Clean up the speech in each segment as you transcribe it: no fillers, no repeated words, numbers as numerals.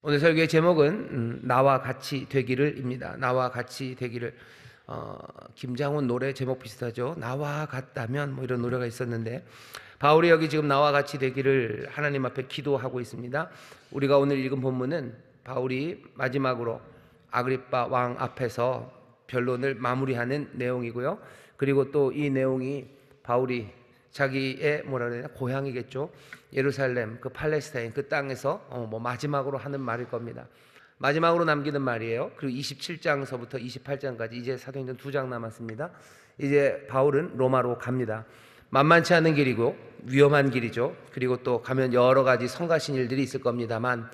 오늘 설교의 제목은 나와 같이 되기를입니다. 나와 같이 되기를. 김장훈 노래 제목 비슷하죠. 나와 같다면 뭐 이런 노래가 있었는데, 바울이 여기 지금 나와 같이 되기를 하나님 앞에 기도하고 있습니다. 우리가 오늘 읽은 본문은 바울이 마지막으로 아그리빠 왕 앞에서 변론을 마무리하는 내용이고요. 그리고 또 이 내용이 바울이 자기의 뭐라 그래야 되나, 고향이겠죠. 예루살렘, 그 팔레스타인 그 땅에서 마지막으로 하는 말일 겁니다. 마지막으로 남기는 말이에요. 그리고 27장서부터 28장까지 이제 사도행전 2장 남았습니다. 이제 바울은 로마로 갑니다. 만만치 않은 길이고 위험한 길이죠. 그리고 또 가면 여러 가지 성가신 일들이 있을 겁니다만,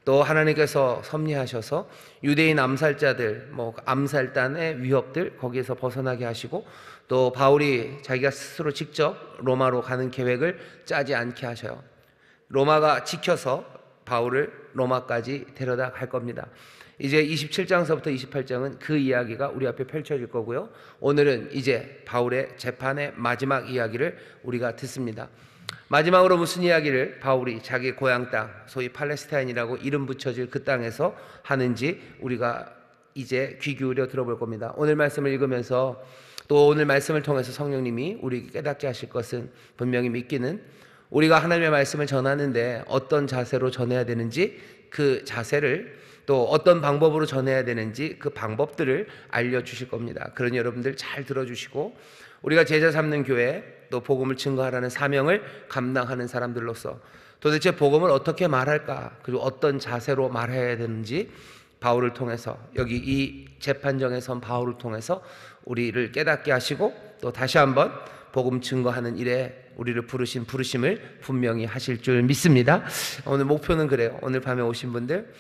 또 하나님께서 섭리하셔서 유대인 암살자들, 암살단의 위협들 거기에서 벗어나게 하시고, 또 바울이 자기가 스스로 직접 로마로 가는 계획을 짜지 않게 하셔요. 로마가 지켜서 바울을 로마까지 데려다 갈 겁니다. 이제 27장서부터 28장은 그 이야기가 우리 앞에 펼쳐질 거고요. 오늘은 이제 바울의 재판의 마지막 이야기를 우리가 듣습니다. 마지막으로 무슨 이야기를 바울이 자기 고향 땅, 소위 팔레스타인이라고 이름 붙여질 그 땅에서 하는지 우리가 이제 귀 기울여 들어볼 겁니다. 오늘 말씀을 읽으면서, 또 오늘 말씀을 통해서 성령님이 우리에게 깨닫게 하실 것은 분명히 믿기는, 우리가 하나님의 말씀을 전하는데 어떤 자세로 전해야 되는지 그 자세를, 또 어떤 방법으로 전해야 되는지 그 방법들을 알려주실 겁니다. 그러니 여러분들 잘 들어주시고, 우리가 제자 삼는 교회, 또 복음을 증거하라는 사명을 감당하는 사람들로서 도대체 복음을 어떻게 말할까, 그리고 어떤 자세로 말해야 되는지 바울을 통해서, 여기 이 재판정에 선 바울을 통해서 우리를 깨닫게 하시고, 또 다시 한번 복음 증거하는 일에 우리를 부르신 부르심을 분명히 하실 줄 믿습니다. 오늘 목표는 그래요. 오늘 밤에 오신 분들,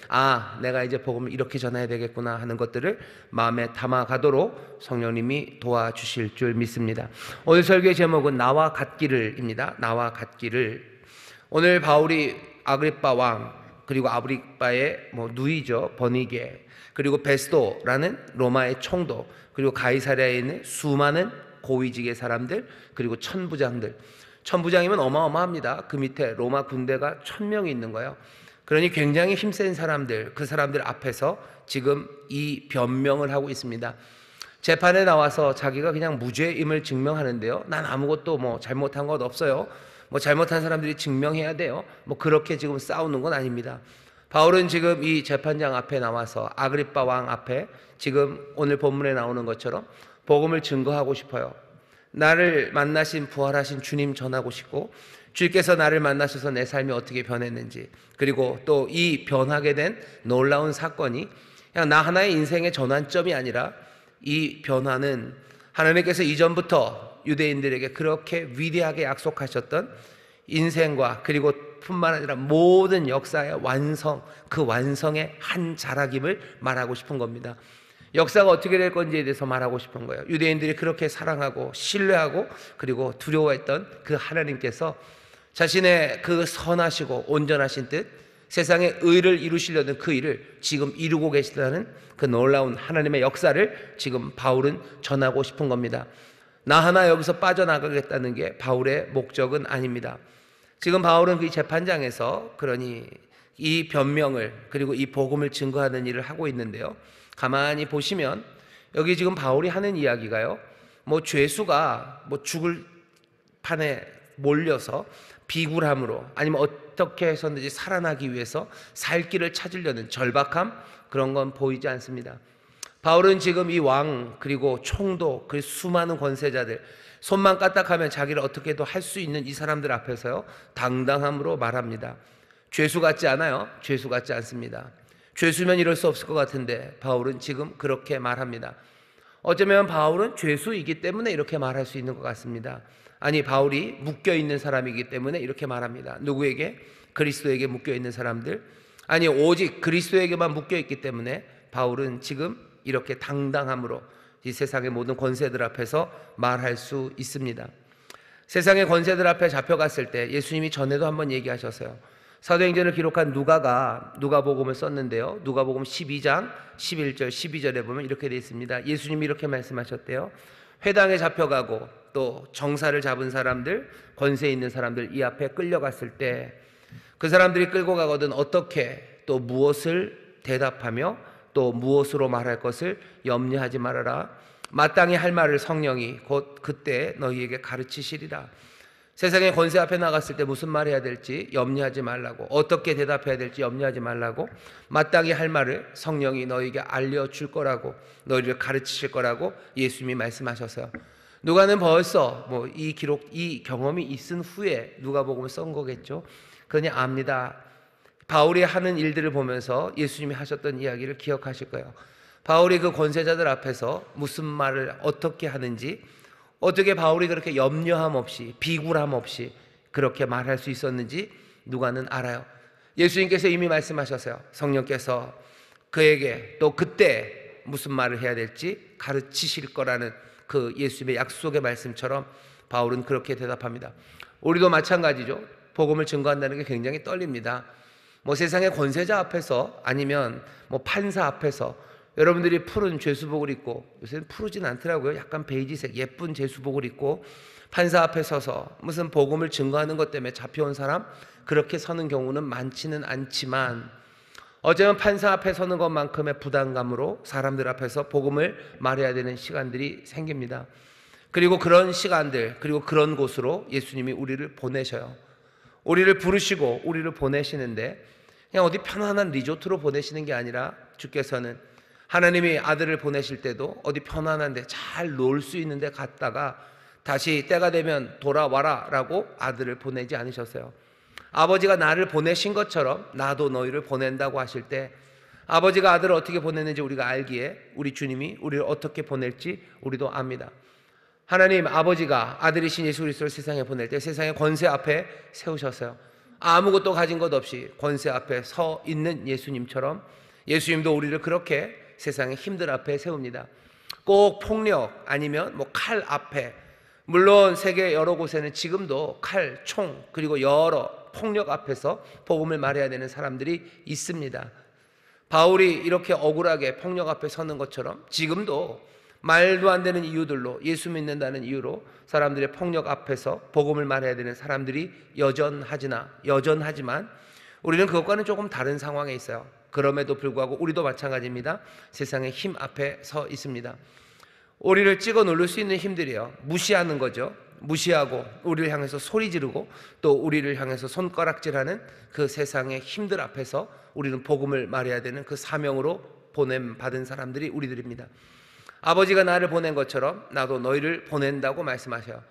내가 이제 복음을 이렇게 전해야 되겠구나 하는 것들을 마음에 담아가도록 성령님이 도와주실 줄 믿습니다. 오늘 설교의 제목은 나와 같기를입니다. 나와 같기를. 오늘 바울이 아그리빠 왕, 그리고 아그리빠의 누이죠, 버니게, 그리고 베스도라는 로마의 총독, 그리고 가이사랴에 있는 수많은 고위직의 사람들, 그리고 천부장이면 어마어마합니다. 그 밑에 로마 군대가 1000명이 있는 거예요. 그러니 굉장히 힘센 사람들, 그 사람들 앞에서 지금 이 변명을 하고 있습니다. 재판에 나와서 자기가 그냥 무죄임을 증명하는데요, 난 아무것도 잘못한 것 없어요, 잘못한 사람들이 증명해야 돼요, 그렇게 지금 싸우는 건 아닙니다. 바울은 지금 이 재판장 앞에 나와서 아그리빠 왕 앞에 지금 오늘 본문에 나오는 것처럼 복음을 증거하고 싶어요. 나를 만나신 부활하신 주님 전하고 싶고, 주께서 나를 만나셔서 내 삶이 어떻게 변했는지, 그리고 또 이 변하게 된 놀라운 사건이 그냥 나 하나의 인생의 전환점이 아니라, 이 변화는 하나님께서 이전부터 유대인들에게 그렇게 위대하게 약속하셨던 인생과, 그리고 뿐만 아니라 모든 역사의 완성, 그 완성의 한 자락임을 말하고 싶은 겁니다. 역사가 어떻게 될 건지에 대해서 말하고 싶은 거예요. 유대인들이 그렇게 사랑하고 신뢰하고 그리고 두려워했던 그 하나님께서 자신의 그 선하시고 온전하신 뜻, 세상의 의를 이루시려는 그 일을 지금 이루고 계시다는 그 놀라운 하나님의 역사를 지금 바울은 전하고 싶은 겁니다. 나 하나 여기서 빠져나가겠다는 게 바울의 목적은 아닙니다. 지금 바울은 그 재판장에서 그러니 이 변명을, 그리고 이 복음을 증거하는 일을 하고 있는데요, 가만히 보시면 여기 지금 바울이 하는 이야기가요, 죄수가 죽을 판에 몰려서 비굴함으로, 아니면 어떻게 해서든지 살아나기 위해서 살 길을 찾으려는 절박함, 그런 건 보이지 않습니다. 바울은 지금 이 왕, 그리고 총독, 그 수많은 권세자들, 손만 까딱하면 자기를 어떻게도 할 수 있는 이 사람들 앞에서요, 당당함으로 말합니다. 죄수 같지 않아요. 죄수 같지 않습니다. 죄수면 이럴 수 없을 것 같은데 바울은 지금 그렇게 말합니다. 어쩌면 바울은 죄수이기 때문에 이렇게 말할 수 있는 것 같습니다. 아니, 바울이 묶여있는 사람이기 때문에 이렇게 말합니다. 누구에게? 그리스도에게 묶여있는 사람들, 아니 오직 그리스도에게만 묶여있기 때문에 바울은 지금 이렇게 당당함으로 이 세상의 모든 권세들 앞에서 말할 수 있습니다. 세상의 권세들 앞에 잡혀갔을 때 예수님이 전에도 한번 얘기하셨어요. 사도행전을 기록한 누가가 누가복음을 썼는데요, 누가복음 12장 11절 12절에 보면 이렇게 되어 있습니다. 예수님이 이렇게 말씀하셨대요. 회당에 잡혀가고 또 정사를 잡은 사람들, 권세 있는 사람들 이 앞에 끌려갔을 때 그 사람들이 끌고 가거든 어떻게 또 무엇을 대답하며 또 무엇으로 말할 것을 염려하지 말아라. 마땅히 할 말을 성령이 곧 그때 너희에게 가르치시리라. 세상의 권세 앞에 나갔을 때 무슨 말 해야 될지 염려하지 말라고, 어떻게 대답해야 될지 염려하지 말라고, 마땅히 할 말을 성령이 너희에게 알려줄 거라고, 너희를 가르치실 거라고 예수님이 말씀하셨어요. 누가는 벌써 이 경험이 있은 후에 누가복음을 쓴 거겠죠. 그러니 압니다. 바울이 하는 일들을 보면서 예수님이 하셨던 이야기를 기억하실 거예요. 바울이 그 권세자들 앞에서 무슨 말을 어떻게 하는지, 어떻게 바울이 그렇게 염려함 없이 비굴함 없이 그렇게 말할 수 있었는지 누가는 알아요. 예수님께서 이미 말씀하셨어요. 성령께서 그에게 또 그때 무슨 말을 해야 될지 가르치실 거라는 그 예수님의 약속의 말씀처럼 바울은 그렇게 대답합니다. 우리도 마찬가지죠. 복음을 증거한다는 게 굉장히 떨립니다. 세상의 권세자 앞에서 아니면 판사 앞에서 여러분들이 푸른 죄수복을 입고, 요새는 푸르진 않더라고요. 약간 베이지색 예쁜 죄수복을 입고 판사 앞에 서서 무슨 복음을 증거하는 것 때문에 잡혀온 사람 그렇게 서는 경우는 많지는 않지만, 어쩌면 판사 앞에 서는 것만큼의 부담감으로 사람들 앞에서 복음을 말해야 되는 시간들이 생깁니다. 그리고 그런 시간들, 그리고 그런 곳으로 예수님이 우리를 보내셔요. 우리를 부르시고 우리를 보내시는데 그냥 어디 편안한 리조트로 보내시는 게 아니라, 주께서는 하나님이 아들을 보내실 때도 어디 편안한데 잘 놀 수 있는 데 갔다가 다시 때가 되면 돌아와라 라고 아들을 보내지 않으셨어요. 아버지가 나를 보내신 것처럼 나도 너희를 보낸다고 하실 때, 아버지가 아들을 어떻게 보냈는지 우리가 알기에 우리 주님이 우리를 어떻게 보낼지 우리도 압니다. 하나님 아버지가 아들이신 예수 그리스도를 세상에 보낼 때 세상의 권세 앞에 세우셨어요. 아무것도 가진 것 없이 권세 앞에 서 있는 예수님처럼 예수님도 우리를 그렇게 세상의 힘들 앞에 세웁니다. 꼭 폭력 아니면 칼 앞에, 물론 세계 여러 곳에는 지금도 칼, 총, 그리고 여러 폭력 앞에서 복음을 말해야 되는 사람들이 있습니다. 바울이 이렇게 억울하게 폭력 앞에 서는 것처럼 지금도 말도 안 되는 이유들로, 예수 믿는다는 이유로 사람들의 폭력 앞에서 복음을 말해야 되는 사람들이 여전하지만 우리는 그것과는 조금 다른 상황에 있어요. 그럼에도 불구하고 우리도 마찬가지입니다. 세상의 힘 앞에 서 있습니다. 우리를 찍어 누를 수 있는 힘들이요, 무시하는 거죠. 무시하고 우리를 향해서 소리 지르고 또 우리를 향해서 손가락질하는 그 세상의 힘들 앞에서 우리는 복음을 말해야 되는 그 사명으로 보냄받은 사람들이 우리들입니다. 아버지가 나를 보낸 것처럼 나도 너희를 보낸다고 말씀하셔요.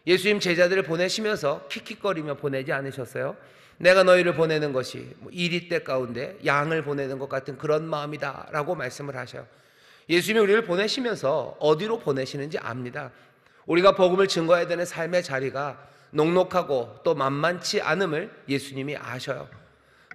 예수님 제자들을 보내시면서 킥킥거리며 보내지 않으셨어요. 내가 너희를 보내는 것이 이리떼 가운데 양을 보내는 것 같은 그런 마음이다 라고 말씀을 하셔요. 예수님이 우리를 보내시면서 어디로 보내시는지 압니다. 우리가 복음을 증거해야 되는 삶의 자리가 녹록하고 또 만만치 않음을 예수님이 아셔요.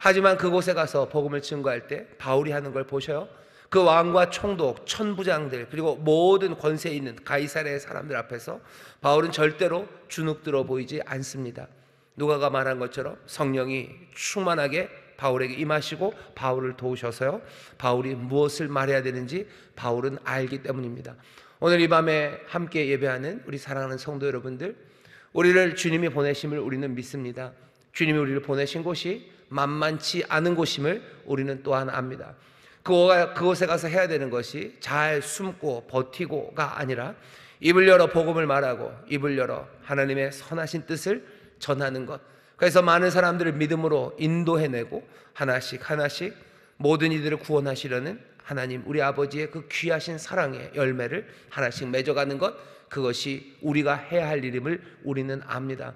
하지만 그곳에 가서 복음을 증거할 때 바울이 하는 걸 보셔요. 그 왕과 총독, 천부장들, 그리고 모든 권세 있는 가이사랴의 사람들 앞에서 바울은 절대로 주눅들어 보이지 않습니다. 누가가 말한 것처럼 성령이 충만하게 바울에게 임하시고 바울을 도우셔서요, 바울이 무엇을 말해야 되는지 바울은 알기 때문입니다. 오늘 이 밤에 함께 예배하는 우리 사랑하는 성도 여러분들, 우리를 주님이 보내심을 우리는 믿습니다. 주님이 우리를 보내신 곳이 만만치 않은 곳임을 우리는 또한 압니다. 그곳에 가서 해야 되는 것이 잘 숨고 버티고가 아니라 입을 열어 복음을 말하고 입을 열어 하나님의 선하신 뜻을 전하는 것. 그래서 많은 사람들을 믿음으로 인도해내고 하나씩 모든 이들을 구원하시려는 하나님 우리 아버지의 그 귀하신 사랑의 열매를 하나씩 맺어가는 것, 그것이 우리가 해야 할 일임을 우리는 압니다.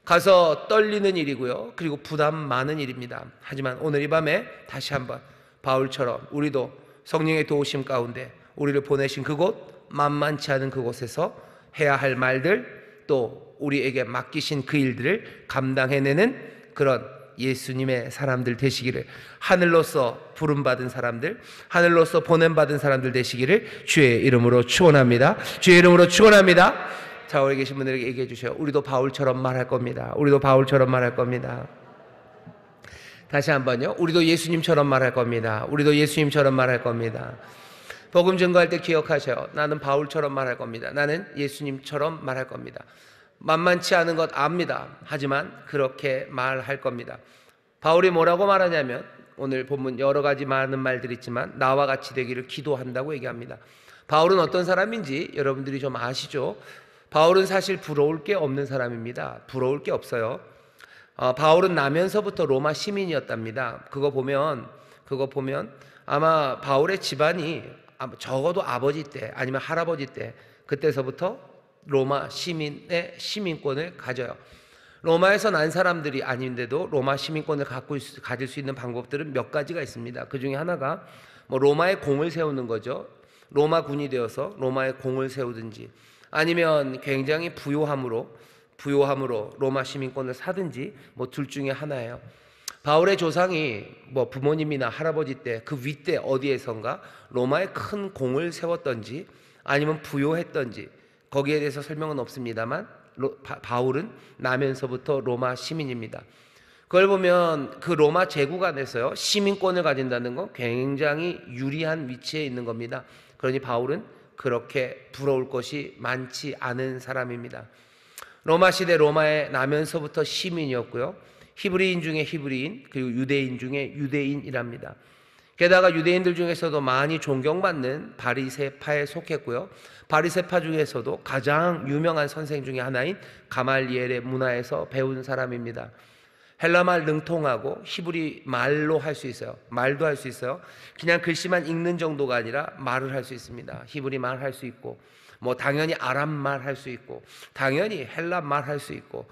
가서 떨리는 일이고요, 그리고 부담 많은 일입니다. 하지만 오늘 이 밤에 다시 한번 바울처럼 우리도 성령의 도우심 가운데 우리를 보내신 그곳, 만만치 않은 그곳에서 해야 할 말들, 또 우리에게 맡기신 그 일들을 감당해내는 그런 예수님의 사람들 되시기를, 하늘로서 부름받은 사람들, 하늘로서 보냄받은 사람들 되시기를 주의 이름으로 축원합니다. 주의 이름으로 축원합니다. 자, 우리 계신 분들에게 얘기해 주세요. 우리도 바울처럼 말할 겁니다. 우리도 바울처럼 말할 겁니다. 다시 한번요. 우리도 예수님처럼 말할 겁니다. 우리도 예수님처럼 말할 겁니다. 복음 증거할 때 기억하셔요. 나는 바울처럼 말할 겁니다. 나는 예수님처럼 말할 겁니다. 만만치 않은 것 압니다. 하지만 그렇게 말할 겁니다. 바울이 뭐라고 말하냐면 오늘 본문 여러 가지 많은 말들이 있지만 나와 같이 되기를 기도한다고 얘기합니다. 바울은 어떤 사람인지 여러분들이 좀 아시죠? 바울은 사실 부러울 게 없는 사람입니다. 부러울 게 없어요. 바울은 나면서부터 로마 시민이었답니다. 그거 보면 아마 바울의 집안이 적어도 아버지 때 아니면 할아버지 때 그때서부터 로마 시민의 시민권을 가져요. 로마에서 난 사람들이 아닌데도 로마 시민권을 가질 수 있는 방법들은 몇 가지가 있습니다. 그 중에 하나가 로마의 공을 세우는 거죠. 로마 군이 되어서 로마의 공을 세우든지, 아니면 굉장히 부요함으로 로마 시민권을 사든지, 둘 중에 하나예요. 바울의 조상이 부모님이나 할아버지 때 그 윗대 어디에선가 로마의 큰 공을 세웠던지 아니면 부요했던지 거기에 대해서 설명은 없습니다만 바울은 나면서부터 로마 시민입니다. 그걸 보면 그 로마 제국 안에서요, 시민권을 가진다는 건 굉장히 유리한 위치에 있는 겁니다. 그러니 바울은 그렇게 부러울 것이 많지 않은 사람입니다. 로마 시대 로마에 나면서부터 시민이었고요, 히브리인 중에 히브리인, 그리고 유대인 중에 유대인이랍니다. 게다가 유대인들 중에서도 많이 존경받는 바리새파에 속했고요, 바리새파 중에서도 가장 유명한 선생 중에 하나인 가말리엘의 문화에서 배운 사람입니다. 헬라말 능통하고 히브리 말로 할 수 있어요. 말도 할 수 있어요. 그냥 글씨만 읽는 정도가 아니라 말을 할 수 있습니다. 히브리 말 할 수 있고, 당연히 아람 말 할 수 있고, 당연히 헬라 말 할 수 있고,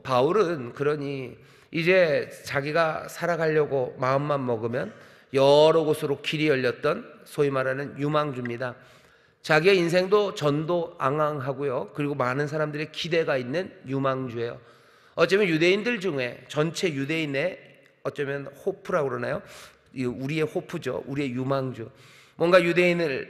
바울은 그러니 이제 자기가 살아가려고 마음만 먹으면 여러 곳으로 길이 열렸던 소위 말하는 유망주입니다. 자기의 인생도 전도앙앙하고요, 그리고 많은 사람들의 기대가 있는 유망주예요. 어쩌면 유대인들 중에 전체 유대인의 어쩌면 호프라고 그러나요? 우리의 호프죠. 우리의 유망주. 뭔가 유대인의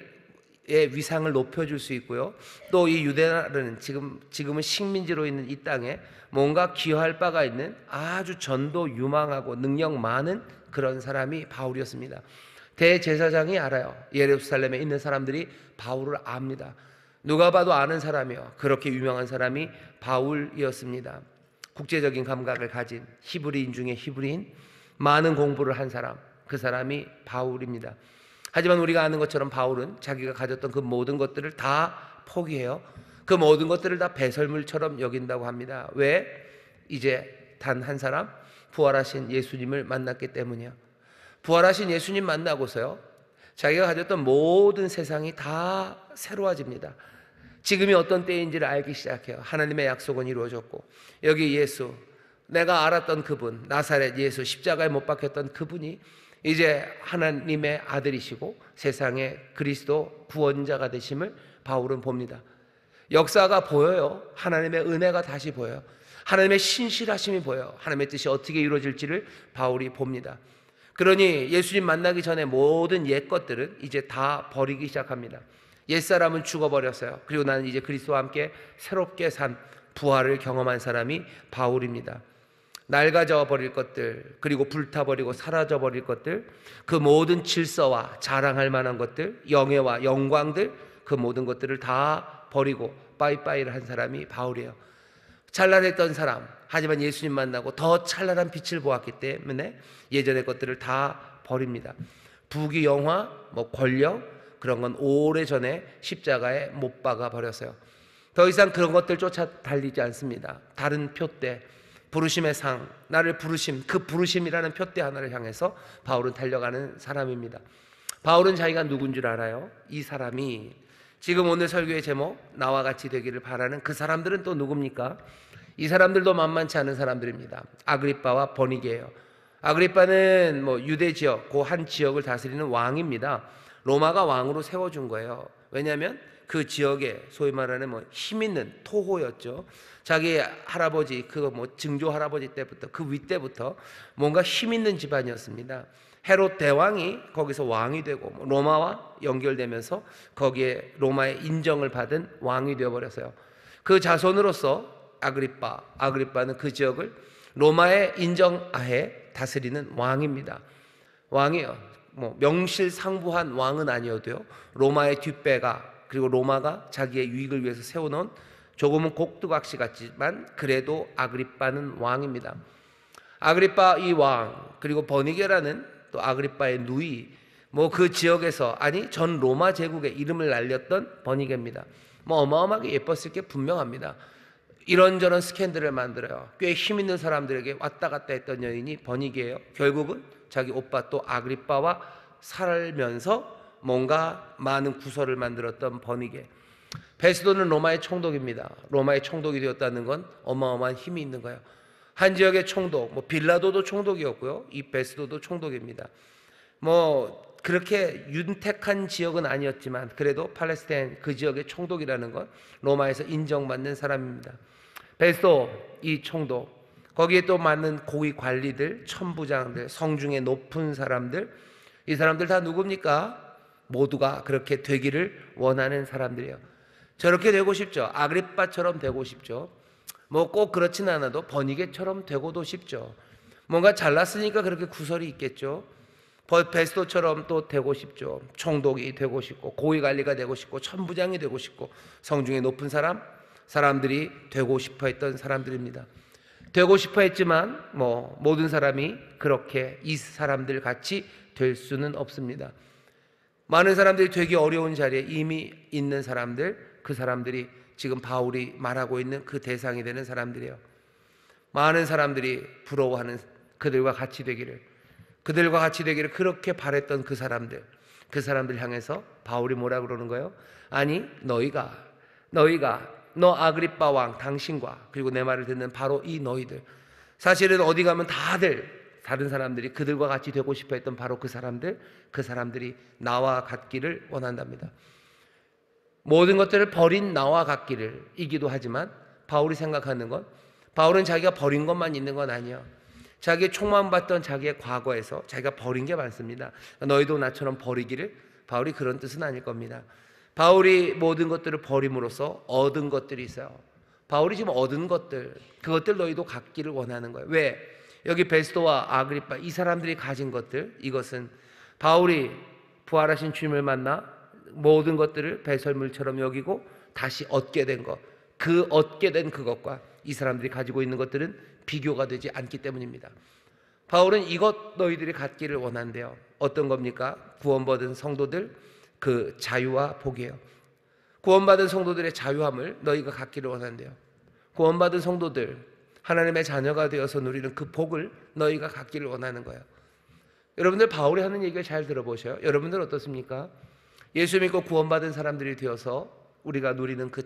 위상을 높여줄 수 있고요, 또 이 유대나라는 지금은 식민지로 있는 이 땅에 뭔가 기여할 바가 있는 아주 전도 유망하고 능력 많은 그런 사람이 바울이었습니다. 대제사장이 알아요. 예루살렘에 있는 사람들이 바울을 압니다. 누가 봐도 아는 사람이요, 그렇게 유명한 사람이 바울이었습니다. 국제적인 감각을 가진 히브리인 중에 히브리인, 많은 공부를 한 사람, 그 사람이 바울입니다. 하지만 우리가 아는 것처럼 바울은 자기가 가졌던 그 모든 것들을 다 포기해요. 그 모든 것들을 다 배설물처럼 여긴다고 합니다. 왜? 이제 단 한 사람, 부활하신 예수님을 만났기 때문이요. 부활하신 예수님 만나고서요, 자기가 가졌던 모든 세상이 다 새로워집니다. 지금이 어떤 때인지를 알기 시작해요. 하나님의 약속은 이루어졌고, 여기 예수, 내가 알았던 그분, 나사렛 예수, 십자가에 못 박혔던 그분이 이제 하나님의 아들이시고 세상의 그리스도 구원자가 되심을 바울은 봅니다. 역사가 보여요. 하나님의 은혜가 다시 보여요. 하나님의 신실하심이 보여요. 하나님의 뜻이 어떻게 이루어질지를 바울이 봅니다. 그러니 예수님 만나기 전에 모든 옛 것들은 이제 다 버리기 시작합니다. 옛사람은 죽어버렸어요. 그리고 나는 이제 그리스도와 함께 새롭게 산 부활을 경험한 사람이 바울입니다. 낡아져 버릴 것들, 그리고 불타버리고 사라져 버릴 것들, 그 모든 질서와 자랑할 만한 것들, 영예와 영광들, 그 모든 것들을 다 버리고 빠이빠이를 한 사람이 바울이에요. 찬란했던 사람, 하지만 예수님 만나고 더 찬란한 빛을 보았기 때문에 예전의 것들을 다 버립니다. 부귀 영화, 권력, 그런 건 오래전에 십자가에 못 박아 버렸어요. 더 이상 그런 것들 쫓아 달리지 않습니다. 다른 표대, 부르심의 상, 나를 부르심, 그 부르심이라는 표대 하나를 향해서 바울은 달려가는 사람입니다. 바울은 자기가 누군 줄 알아요? 이 사람이 지금 오늘 설교의 제목, 나와 같이 되기를 바라는 그 사람들은 또 누굽니까? 이 사람들도 만만치 않은 사람들입니다. 아그리빠와 버니게예요. 아그리빠는 유대 지역, 그 한 지역을 다스리는 왕입니다. 로마가 왕으로 세워준 거예요. 왜냐하면 그 지역에 소위 말하는 힘 있는 토호였죠. 자기 할아버지, 증조 할아버지 때부터, 그 윗때부터 뭔가 힘 있는 집안이었습니다. 헤롯 대왕이 거기서 왕이 되고 로마와 연결되면서 거기에 로마의 인정을 받은 왕이 되어버렸어요. 그 자손으로서 아그리빠는 그 지역을 로마의 인정하에 다스리는 왕입니다. 왕이요, 명실상부한 왕은 아니어도요, 로마의 뒷배가, 그리고 로마가 자기의 유익을 위해서 세워놓은 조금은 꼭두각시 같지만 그래도 아그리빠는 왕입니다. 아그리파 이 왕, 그리고 버니게라는 또 아그리파의 누이, 뭐 그 지역에서, 아니 전 로마 제국의 이름을 날렸던 버니게입니다. 뭐 어마어마하게 예뻤을 게 분명합니다. 이런저런 스캔들을 만들어요. 꽤 힘 있는 사람들에게 왔다 갔다 했던 여인이 버니게예요. 결국은 자기 오빠 또 아그리파와 살면서 뭔가 많은 구설을 만들었던 버니게. 베스도는 로마의 총독입니다. 로마의 총독이 되었다는 건 어마어마한 힘이 있는 거예요. 한 지역의 총독, 뭐 빌라도도 총독이었고요, 이 베스도도 총독입니다. 뭐 그렇게 윤택한 지역은 아니었지만 그래도 팔레스타인 그 지역의 총독이라는 건 로마에서 인정받는 사람입니다. 베스도 이 총독, 거기에 또 많은 고위 관리들, 천부장들, 성중에 높은 사람들, 이 사람들 다 누굽니까? 모두가 그렇게 되기를 원하는 사람들이에요. 저렇게 되고 싶죠. 아그리빠처럼 되고 싶죠. 뭐 꼭 그렇진 않아도 버니게처럼 되고도 싶죠. 뭔가 잘났으니까 그렇게 구설이 있겠죠. 베스도처럼 또 되고 싶죠. 총독이 되고 싶고 고위관리가 되고 싶고 천부장이 되고 싶고 성중에 높은 사람들이 되고 싶어 했던 사람들입니다. 되고 싶어 했지만 뭐 모든 사람이 그렇게 이 사람들 같이 될 수는 없습니다. 많은 사람들이 되기 어려운 자리에 이미 있는 사람들, 그 사람들이 지금 바울이 말하고 있는 그 대상이 되는 사람들이에요. 많은 사람들이 부러워하는 그들과 같이 되기를 그렇게 바랬던 그 사람들 향해서 바울이 뭐라 그러는 거예요? 아니 너희가 너 아그리빠 왕 당신과 그리고 내 말을 듣는 바로 이 너희들, 사실은 어디 가면 다른 사람들이 그들과 같이 되고 싶어 했던 바로 그 사람들이 나와 같기를 원한답니다. 모든 것들을 버린 나와 같기를 이기도 하지만 바울이 생각하는 건, 바울은 자기가 버린 것만 있는 건 아니에요. 자기의 총망받던 자기의 과거에서 자기가 버린 게 많습니다. 너희도 나처럼 버리기를, 바울이 그런 뜻은 아닐 겁니다. 바울이 모든 것들을 버림으로써 얻은 것들이 있어요. 바울이 지금 얻은 것들, 그것들 너희도 갖기를 원하는 거예요. 왜? 여기 베스도와 아그리빠 이 사람들이 가진 것들, 이것은 바울이 부활하신 주님을 만나 모든 것들을 배설물처럼 여기고 다시 얻게 된 것, 그 얻게 된 그것과 이 사람들이 가지고 있는 것들은 비교가 되지 않기 때문입니다. 바울은 이것 너희들이 갖기를 원한대요. 어떤 겁니까? 구원받은 성도들 그 자유와 복이에요. 구원받은 성도들의 자유함을 너희가 갖기를 원한대요. 구원받은 성도들, 하나님의 자녀가 되어서 누리는 그 복을 너희가 갖기를 원하는 거예요. 여러분들 바울이 하는 얘기를 잘 들어보셔요. 여러분들 어떻습니까? 예수 믿고 구원받은 사람들이 되어서 우리가 누리는 그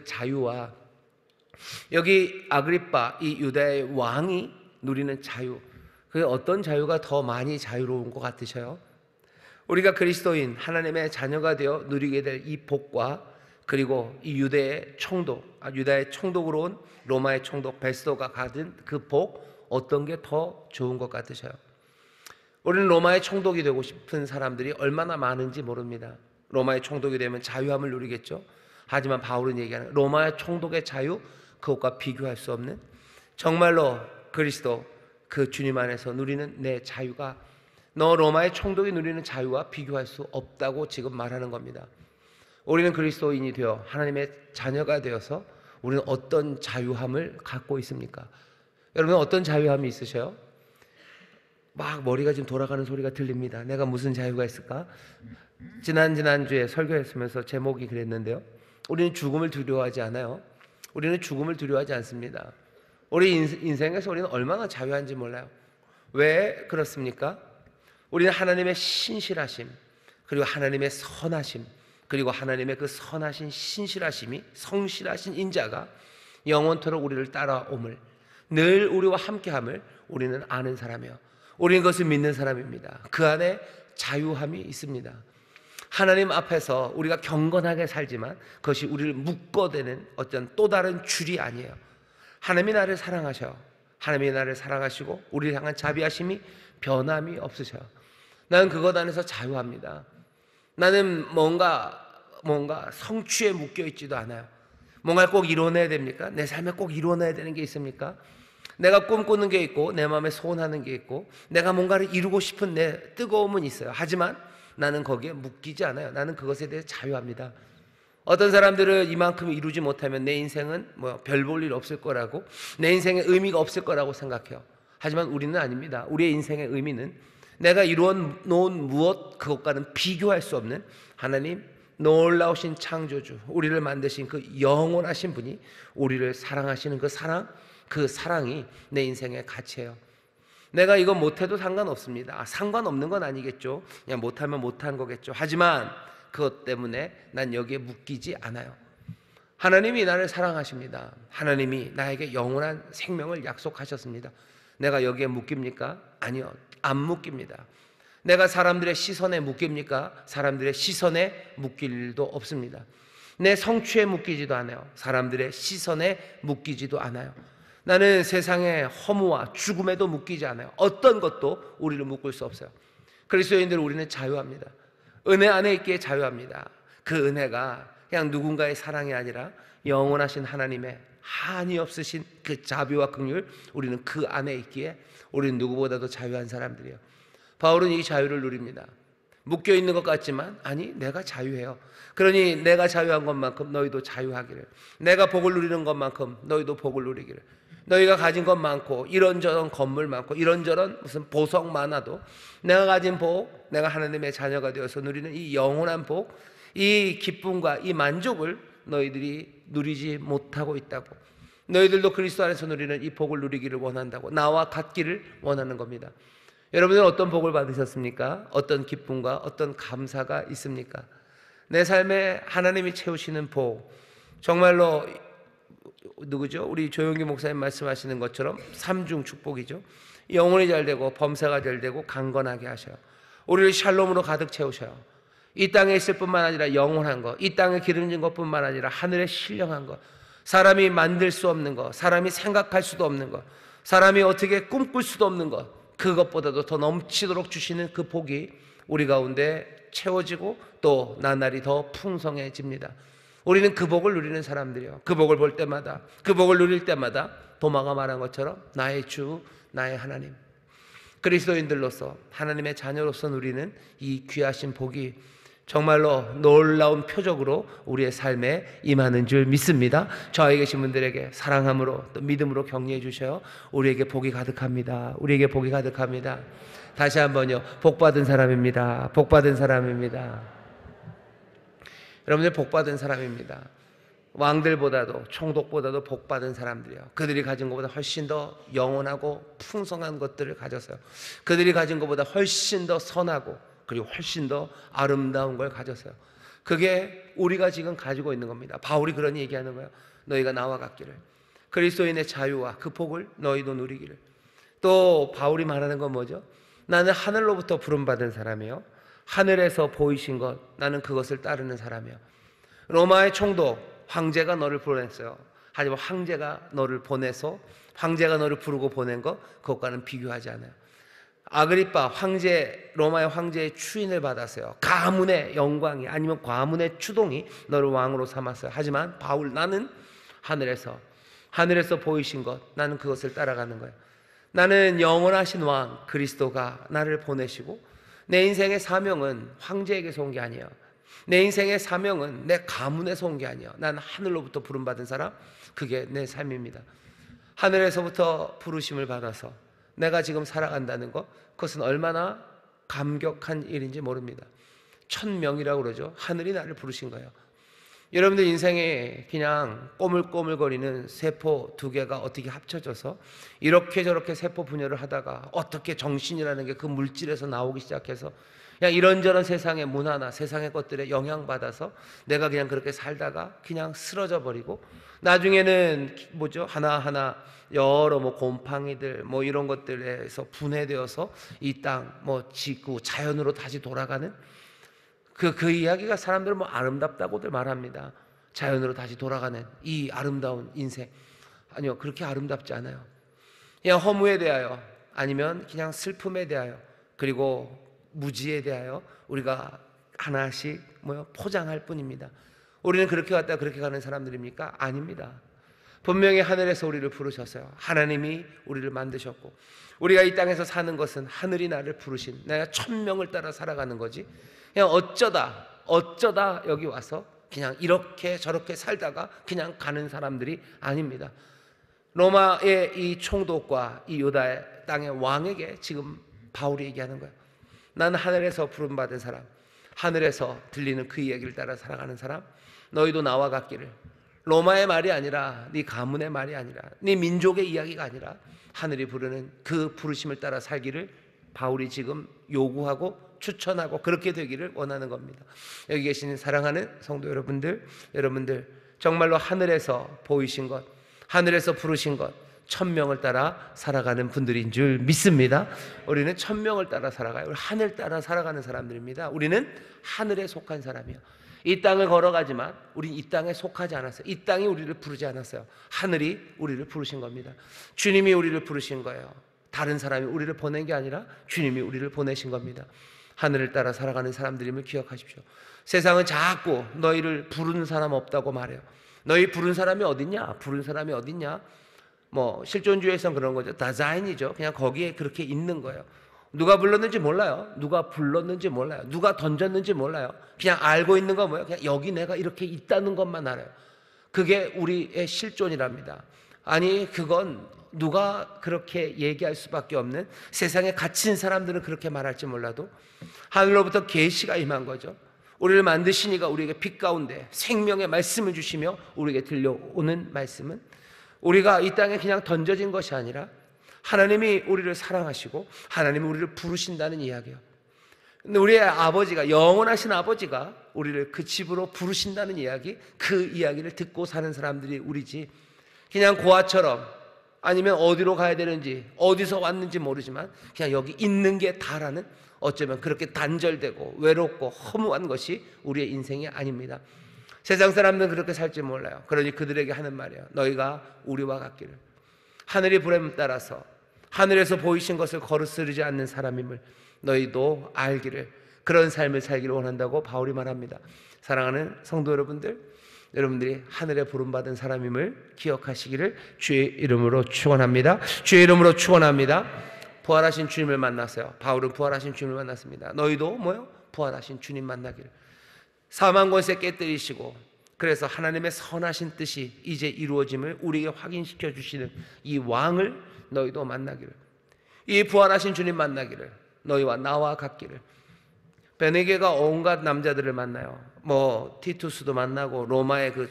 자유와 여기 아그리빠 이 유다의 왕이 누리는 자유, 그게 어떤 자유가 더 많이 자유로운 것 같으셔요? 우리가 그리스도인 하나님의 자녀가 되어 누리게 될 이 복과 그리고 이 유다의 총독으로 온 로마의 총독 베스도가 가진 그 복, 어떤 게 더 좋은 것 같으셔요? 우리는 로마의 총독이 되고 싶은 사람들이 얼마나 많은지 모릅니다. 로마의 총독이 되면 자유함을 누리겠죠. 하지만 바울은 얘기하는 로마의 총독의 자유, 그것과 비교할 수 없는, 정말로 그리스도 그 주님 안에서 누리는 내 자유가 너 로마의 총독이 누리는 자유와 비교할 수 없다고 지금 말하는 겁니다. 우리는 그리스도인이 되어 하나님의 자녀가 되어서 우리는 어떤 자유함을 갖고 있습니까? 여러분 어떤 자유함이 있으셔요? 막 머리가 지금 돌아가는 소리가 들립니다. 내가 무슨 자유가 있을까? 지난주에 설교했으면서 제목이 그랬는데요, 우리는 죽음을 두려워하지 않아요. 우리는 죽음을 두려워하지 않습니다. 우리 인생에서 우리는 얼마나 자유한지 몰라요. 왜 그렇습니까? 우리는 하나님의 신실하심, 그리고 하나님의 선하심, 그리고 하나님의 그 선하신 신실하심이 성실하신 인자가 영원토록 우리를 따라옴을, 늘 우리와 함께함을 우리는 아는 사람이에요. 우리는 그것을 믿는 사람입니다. 그 안에 자유함이 있습니다. 하나님 앞에서 우리가 경건하게 살지만 그것이 우리를 묶어대는 어떤 또 다른 줄이 아니에요. 하나님이 나를 사랑하셔. 하나님이 나를 사랑하시고 우리를 향한 자비하심이 변함이 없으셔요. 나는 그것 안에서 자유합니다. 나는 뭔가 성취에 묶여있지도 않아요. 뭔가를 꼭 이뤄내야 됩니까? 내 삶에 꼭 이뤄내야 되는 게 있습니까? 내가 꿈꾸는 게 있고 내 마음에 소원하는 게 있고 내가 뭔가를 이루고 싶은 내 뜨거움은 있어요. 하지만 나는 거기에 묶이지 않아요. 나는 그것에 대해 자유합니다. 어떤 사람들은 이만큼 이루지 못하면 내 인생은 뭐 별 볼 일 없을 거라고, 내 인생에 의미가 없을 거라고 생각해요. 하지만 우리는 아닙니다. 우리의 인생의 의미는 내가 이루어 놓은 무엇 그것과는 비교할 수 없는 하나님 놀라우신 창조주, 우리를 만드신 그 영원하신 분이 우리를 사랑하시는 그 사랑이 내 인생의 가치예요. 내가 이거 못해도 상관없습니다. 상관없는 건 아니겠죠. 그냥 못하면 못한 거겠죠. 하지만 그것 때문에 난 여기에 묶이지 않아요. 하나님이 나를 사랑하십니다. 하나님이 나에게 영원한 생명을 약속하셨습니다. 내가 여기에 묶입니까? 아니요, 안 묶입니다. 내가 사람들의 시선에 묶입니까? 사람들의 시선에 묶일 일도 없습니다. 내 성취에 묶이지도 않아요. 사람들의 시선에 묶이지도 않아요. 나는 세상의 허무와 죽음에도 묶이지 않아요. 어떤 것도 우리를 묶을 수 없어요. 그리스도인들 우리는 자유합니다. 은혜 안에 있기에 자유합니다. 그 은혜가 그냥 누군가의 사랑이 아니라 영원하신 하나님의 한이 없으신 그 자비와 긍휼, 우리는 그 안에 있기에 우리는 누구보다도 자유한 사람들이에요. 바울은 이 자유를 누립니다. 묶여있는 것 같지만 아니, 내가 자유해요. 그러니 내가 자유한 것만큼 너희도 자유하기를, 내가 복을 누리는 것만큼 너희도 복을 누리기를, 너희가 가진 것 많고 이런저런 건물 많고 이런저런 무슨 보석 많아도 내가 가진 복, 내가 하나님의 자녀가 되어서 누리는 이 영원한 복, 이 기쁨과 이 만족을 너희들이 누리지 못하고 있다고. 너희들도 그리스도 안에서 누리는 이 복을 누리기를 원한다고, 나와 같기를 원하는 겁니다. 여러분은 어떤 복을 받으셨습니까? 어떤 기쁨과 어떤 감사가 있습니까? 내 삶에 하나님이 채우시는 복, 정말로 누구죠? 우리 조용기 목사님 말씀하시는 것처럼 삼중 축복이죠. 영혼이 잘되고 범사가 잘되고 강건하게 하셔요. 우리를 샬롬으로 가득 채우셔요. 이 땅에 있을 뿐만 아니라 영원한 것, 이 땅에 기름진 것뿐만 아니라 하늘에 신령한 것, 사람이 만들 수 없는 것, 사람이 생각할 수도 없는 것, 사람이 어떻게 꿈꿀 수도 없는 것, 그것보다도 더 넘치도록 주시는 그 복이 우리 가운데 채워지고 또 나날이 더 풍성해집니다. 우리는 그 복을 누리는 사람들이요, 그 복을 볼 때마다, 그 복을 누릴 때마다 도마가 말한 것처럼 나의 주, 나의 하나님, 그리스도인들로서 하나님의 자녀로서 누리는 이 귀하신 복이 정말로 놀라운 표적으로 우리의 삶에 임하는 줄 믿습니다. 저에게 계신 분들에게 사랑함으로 또 믿음으로 격려해 주셔요. 우리에게 복이 가득합니다. 우리에게 복이 가득합니다. 다시 한번요, 복받은 사람입니다. 복받은 사람입니다. 여러분들 복받은 사람입니다. 왕들보다도 총독보다도 복받은 사람들이요, 그들이 가진 것보다 훨씬 더 영원하고 풍성한 것들을 가졌어요. 그들이 가진 것보다 훨씬 더 선하고 그리고 훨씬 더 아름다운 걸 가졌어요. 그게 우리가 지금 가지고 있는 겁니다. 바울이 그런 얘기하는 거예요. 너희가 나와 같기를, 그리스도인의 자유와 그 복을 너희도 누리기를. 또 바울이 말하는 건 뭐죠? 나는 하늘로부터 부름받은 사람이요, 하늘에서 보이신 것, 나는 그것을 따르는 사람이요. 로마의 총독 황제가 너를 보냈어요. 하지만 황제가 너를 보내서, 황제가 너를 부르고 보낸 것, 그것과는 비교하지 않아요. 아그리빠 황제, 로마의 황제의 추인을 받았어요. 가문의 영광이 아니면 과문의 추동이 너를 왕으로 삼았어요. 하지만 바울, 나는 하늘에서 보이신 것, 나는 그것을 따라가는 거예요. 나는 영원하신 왕 그리스도가 나를 보내시고, 내 인생의 사명은 황제에게서 온 게 아니에요. 내 인생의 사명은 내 가문에서 온 게 아니에요. 난 하늘로부터 부름받은 사람, 그게 내 삶입니다. 하늘에서부터 부르심을 받아서 내가 지금 살아간다는 것, 그것은 얼마나 감격한 일인지 모릅니다. 천명이라고 그러죠. 하늘이 나를 부르신 거예요. 여러분들 인생에 그냥 꼬물꼬물거리는 세포 두 개가 어떻게 합쳐져서 이렇게 저렇게 세포 분열을 하다가 어떻게 정신이라는 게 그 물질에서 나오기 시작해서 그냥 이런저런 세상의 문화나 세상의 것들에 영향받아서 내가 그냥 그렇게 살다가 그냥 쓰러져 버리고, 나중에는 뭐죠? 하나하나 여러 뭐 곰팡이들 뭐 이런 것들에서 분해되어서 이 땅 뭐 지구 자연으로 다시 돌아가는 그 이야기가 사람들은 뭐 아름답다고들 말합니다. 자연으로 다시 돌아가는 이 아름다운 인생, 아니요, 그렇게 아름답지 않아요. 그냥 허무에 대하여, 아니면 그냥 슬픔에 대하여, 그리고 무지에 대하여 우리가 하나씩 포장할 뿐입니다. 우리는 그렇게 갔다 그렇게 가는 사람들입니까? 아닙니다. 분명히 하늘에서 우리를 부르셨어요. 하나님이 우리를 만드셨고, 우리가 이 땅에서 사는 것은 하늘이 나를 부르신, 내가 천명을 따라 살아가는 거지, 그냥 어쩌다 여기 와서 그냥 이렇게 저렇게 살다가 그냥 가는 사람들이 아닙니다. 로마의 이 총독과 이 유다의 땅의 왕에게 지금 바울이 얘기하는 거예요. 난 하늘에서 부름받은 사람, 하늘에서 들리는 그 이야기를 따라 살아가는 사람, 너희도 나와 같기를. 로마의 말이 아니라, 네 가문의 말이 아니라, 네 민족의 이야기가 아니라 하늘이 부르는 그 부르심을 따라 살기를 바울이 지금 요구하고 추천하고 그렇게 되기를 원하는 겁니다. 여기 계신 사랑하는 성도 여러분들, 정말로 하늘에서 보이신 것, 하늘에서 부르신 것, 천명을 따라 살아가는 분들인 줄 믿습니다. 우리는 천명을 따라 살아가요. 우리 하늘 따라 살아가는 사람들입니다. 우리는 하늘에 속한 사람이요. 이 땅을 걸어가지만 우린 이 땅에 속하지 않았어요. 이 땅이 우리를 부르지 않았어요. 하늘이 우리를 부르신 겁니다. 주님이 우리를 부르신 거예요. 다른 사람이 우리를 보낸 게 아니라 주님이 우리를 보내신 겁니다. 하늘을 따라 살아가는 사람들임을 기억하십시오. 세상은 자꾸 너희를 부르는 사람 없다고 말해요. 너희 부른 사람이 어딨냐? 부른 사람이 어딨냐? 뭐 실존주의에서는 그런 거죠. 다자인이죠. 그냥 거기에 그렇게 있는 거예요. 누가 불렀는지 몰라요. 누가 불렀는지 몰라요. 누가 던졌는지 몰라요. 그냥 알고 있는 건 뭐예요? 그냥 여기 내가 이렇게 있다는 것만 알아요. 그게 우리의 실존이랍니다. 아니, 그건 누가 그렇게 얘기할 수밖에 없는, 세상에 갇힌 사람들은 그렇게 말할지 몰라도 하늘로부터 계시가 임한 거죠. 우리를 만드신 이가 우리에게 빛 가운데 생명의 말씀을 주시며 우리에게 들려오는 말씀은 우리가 이 땅에 그냥 던져진 것이 아니라 하나님이 우리를 사랑하시고 하나님이 우리를 부르신다는 이야기예요. 근데 우리의 아버지가, 영원하신 아버지가 우리를 그 집으로 부르신다는 이야기, 그 이야기를 듣고 사는 사람들이 우리지, 그냥 고아처럼 아니면 어디로 가야 되는지 어디서 왔는지 모르지만 그냥 여기 있는 게 다라는, 어쩌면 그렇게 단절되고 외롭고 허무한 것이 우리의 인생이 아닙니다. 세상 사람들은 그렇게 살지 몰라요. 그러니 그들에게 하는 말이에요. 너희가 우리와 같기를. 하늘이 부름 따라서 하늘에서 보이신 것을 거스르지 않는 사람임을 너희도 알기를, 그런 삶을 살기를 원한다고 바울이 말합니다. 사랑하는 성도 여러분들, 여러분들이 하늘에 부름받은 사람임을 기억하시기를 주의 이름으로 축원합니다. 주의 이름으로 축원합니다. 부활하신 주님을 만났어요. 바울은 부활하신 주님을 만났습니다. 너희도 뭐요? 부활하신 주님 만나기를. 사망 권세 깨뜨리시고 그래서 하나님의 선하신 뜻이 이제 이루어짐을 우리에게 확인시켜 주시는 이 왕을 너희도 만나기를, 이 부활하신 주님 만나기를, 너희와 나와 같기를. 베네게가 온갖 남자들을 만나요. 뭐 티투스도 만나고 로마의 그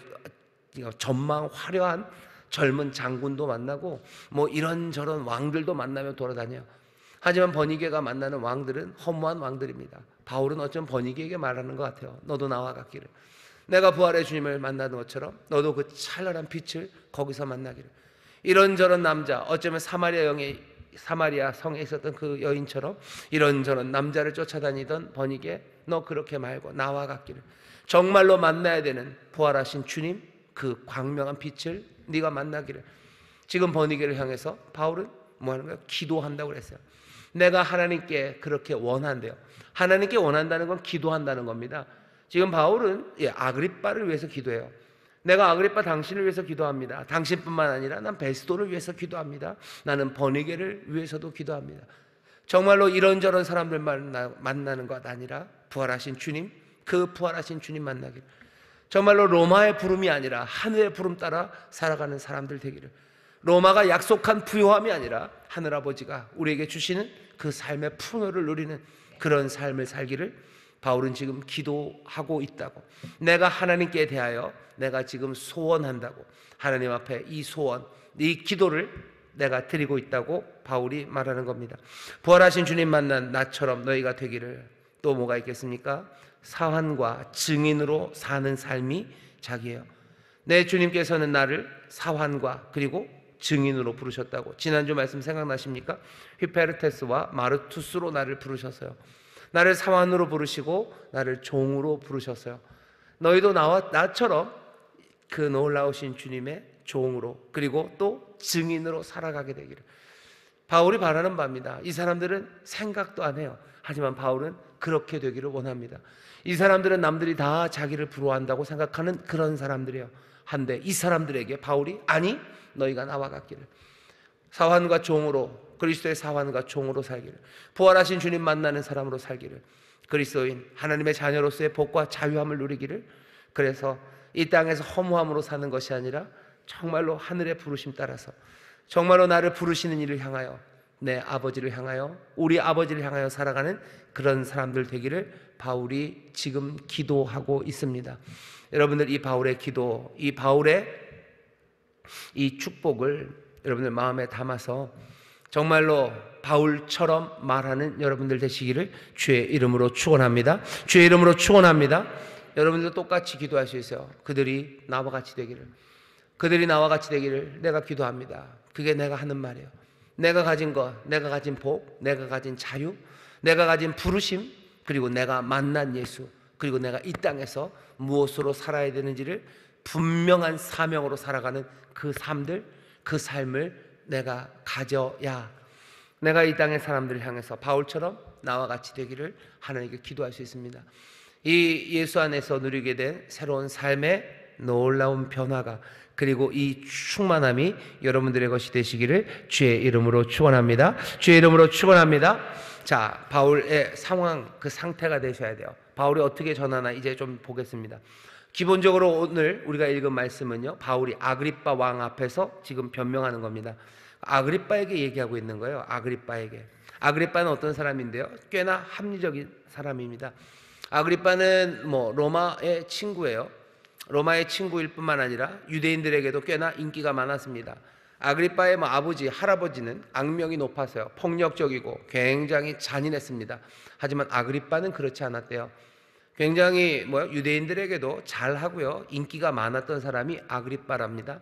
전망 화려한 젊은 장군도 만나고 뭐 이런저런 왕들도 만나며 돌아다녀요. 하지만 버니게가 만나는 왕들은 허무한 왕들입니다. 바울은 어쩜 버니게에게 말하는 것 같아요. 너도 나와 같기를. 내가 부활의 주님을 만나는 것처럼 너도 그 찬란한 빛을 거기서 만나기를. 이런저런 남자, 어쩌면 사마리아 성에 있었던 그 여인처럼 이런저런 남자를 쫓아다니던 버니게, 너 그렇게 말고 나와 같기를. 정말로 만나야 되는 부활하신 주님, 그 광명한 빛을 네가 만나기를. 지금 버니게를 향해서 바울은 뭐 하는 거예요? 기도한다고 그랬어요. 내가 하나님께 그렇게 원한대요. 하나님께 원한다는 건 기도한다는 겁니다. 지금 바울은 아그리빠를 위해서 기도해요. 내가 아그리빠 당신을 위해서 기도합니다. 당신뿐만 아니라 난 베스도를 위해서 기도합니다. 나는 버니게를 위해서도 기도합니다. 정말로 이런저런 사람들 만나는 것 아니라 부활하신 주님, 그 부활하신 주님 만나기를. 정말로 로마의 부름이 아니라 하늘의 부름 따라 살아가는 사람들 되기를. 로마가 약속한 부요함이 아니라 하늘아버지가 우리에게 주시는 그 삶의 풍요를 누리는 그런 삶을 살기를 바울은 지금 기도하고 있다고. 내가 하나님께 대하여 내가 지금 소원한다고. 하나님 앞에 이 소원, 이 기도를 내가 드리고 있다고 바울이 말하는 겁니다. 부활하신 주님 만난 나처럼 너희가 되기를. 또 뭐가 있겠습니까? 사환과 증인으로 사는 삶이 자기예요. 내 주님께서는 나를 사환과 그리고 증인으로 부르셨다고. 지난주 말씀 생각나십니까? 휘페르테스와 마르투스로 나를 부르셨어요. 나를 사환으로 부르시고 나를 종으로 부르셨어요. 너희도 나처럼 그 놀라우신 주님의 종으로 그리고 또 증인으로 살아가게 되기를. 바울이 바라는 바입니다. 이 사람들은 생각도 안 해요. 하지만 바울은 그렇게 되기를 원합니다. 이 사람들은 남들이 다 자기를 부러워한다고 생각하는 그런 사람들이에요. 한데 이 사람들에게 바울이 아니, 너희가 나와 같기를. 사환과 종으로, 그리스도의 사환과 종으로 살기를. 부활하신 주님 만나는 사람으로 살기를. 그리스도인 하나님의 자녀로서의 복과 자유함을 누리기를. 그래서 이 땅에서 허무함으로 사는 것이 아니라 정말로 하늘의 부르심 따라서 정말로 나를 부르시는 이를 향하여, 내 아버지를 향하여, 우리 아버지를 향하여 살아가는 그런 사람들 되기를 바울이 지금 기도하고 있습니다. 여러분들, 이 바울의 기도, 이 바울의 이 축복을 여러분들 마음에 담아서 정말로 바울처럼 말하는 여러분들 되시기를 주의 이름으로 축원합니다. 주의 이름으로 축원합니다. 여러분들도 똑같이 기도할 수 있어요. 그들이 나와 같이 되기를, 그들이 나와 같이 되기를 내가 기도합니다. 그게 내가 하는 말이에요. 내가 가진 것, 내가 가진 복, 내가 가진 자유, 내가 가진 부르심, 그리고 내가 만난 예수, 그리고 내가 이 땅에서 무엇으로 살아야 되는지를 분명한 사명으로 살아가는 그 삶들, 그 삶을 내가 가져야 내가 이 땅의 사람들을 향해서 바울처럼 나와 같이 되기를 하나님께 기도할 수 있습니다. 이 예수 안에서 누리게 된 새로운 삶의 놀라운 변화가, 그리고 이 충만함이 여러분들의 것이 되시기를 주의 이름으로 축원합니다. 주의 이름으로 축원합니다. 자, 바울의 상황, 그 상태가 되셔야 돼요. 바울이 어떻게 전하나 이제 좀 보겠습니다. 기본적으로 오늘 우리가 읽은 말씀은요, 바울이 아그리빠 왕 앞에서 지금 변명하는 겁니다. 아그리빠에게 얘기하고 있는 거예요. 아그리빠에게. 아그리빠는 어떤 사람인데요? 꽤나 합리적인 사람입니다. 아그리빠는 로마의 친구예요. 로마의 친구일 뿐만 아니라 유대인들에게도 꽤나 인기가 많았습니다. 아그리빠의 아버지, 할아버지는 악명이 높아서요, 폭력적이고 굉장히 잔인했습니다. 하지만 아그리빠는 그렇지 않았대요. 굉장히 유대인들에게도 잘하고요, 인기가 많았던 사람이 아그리빠랍니다.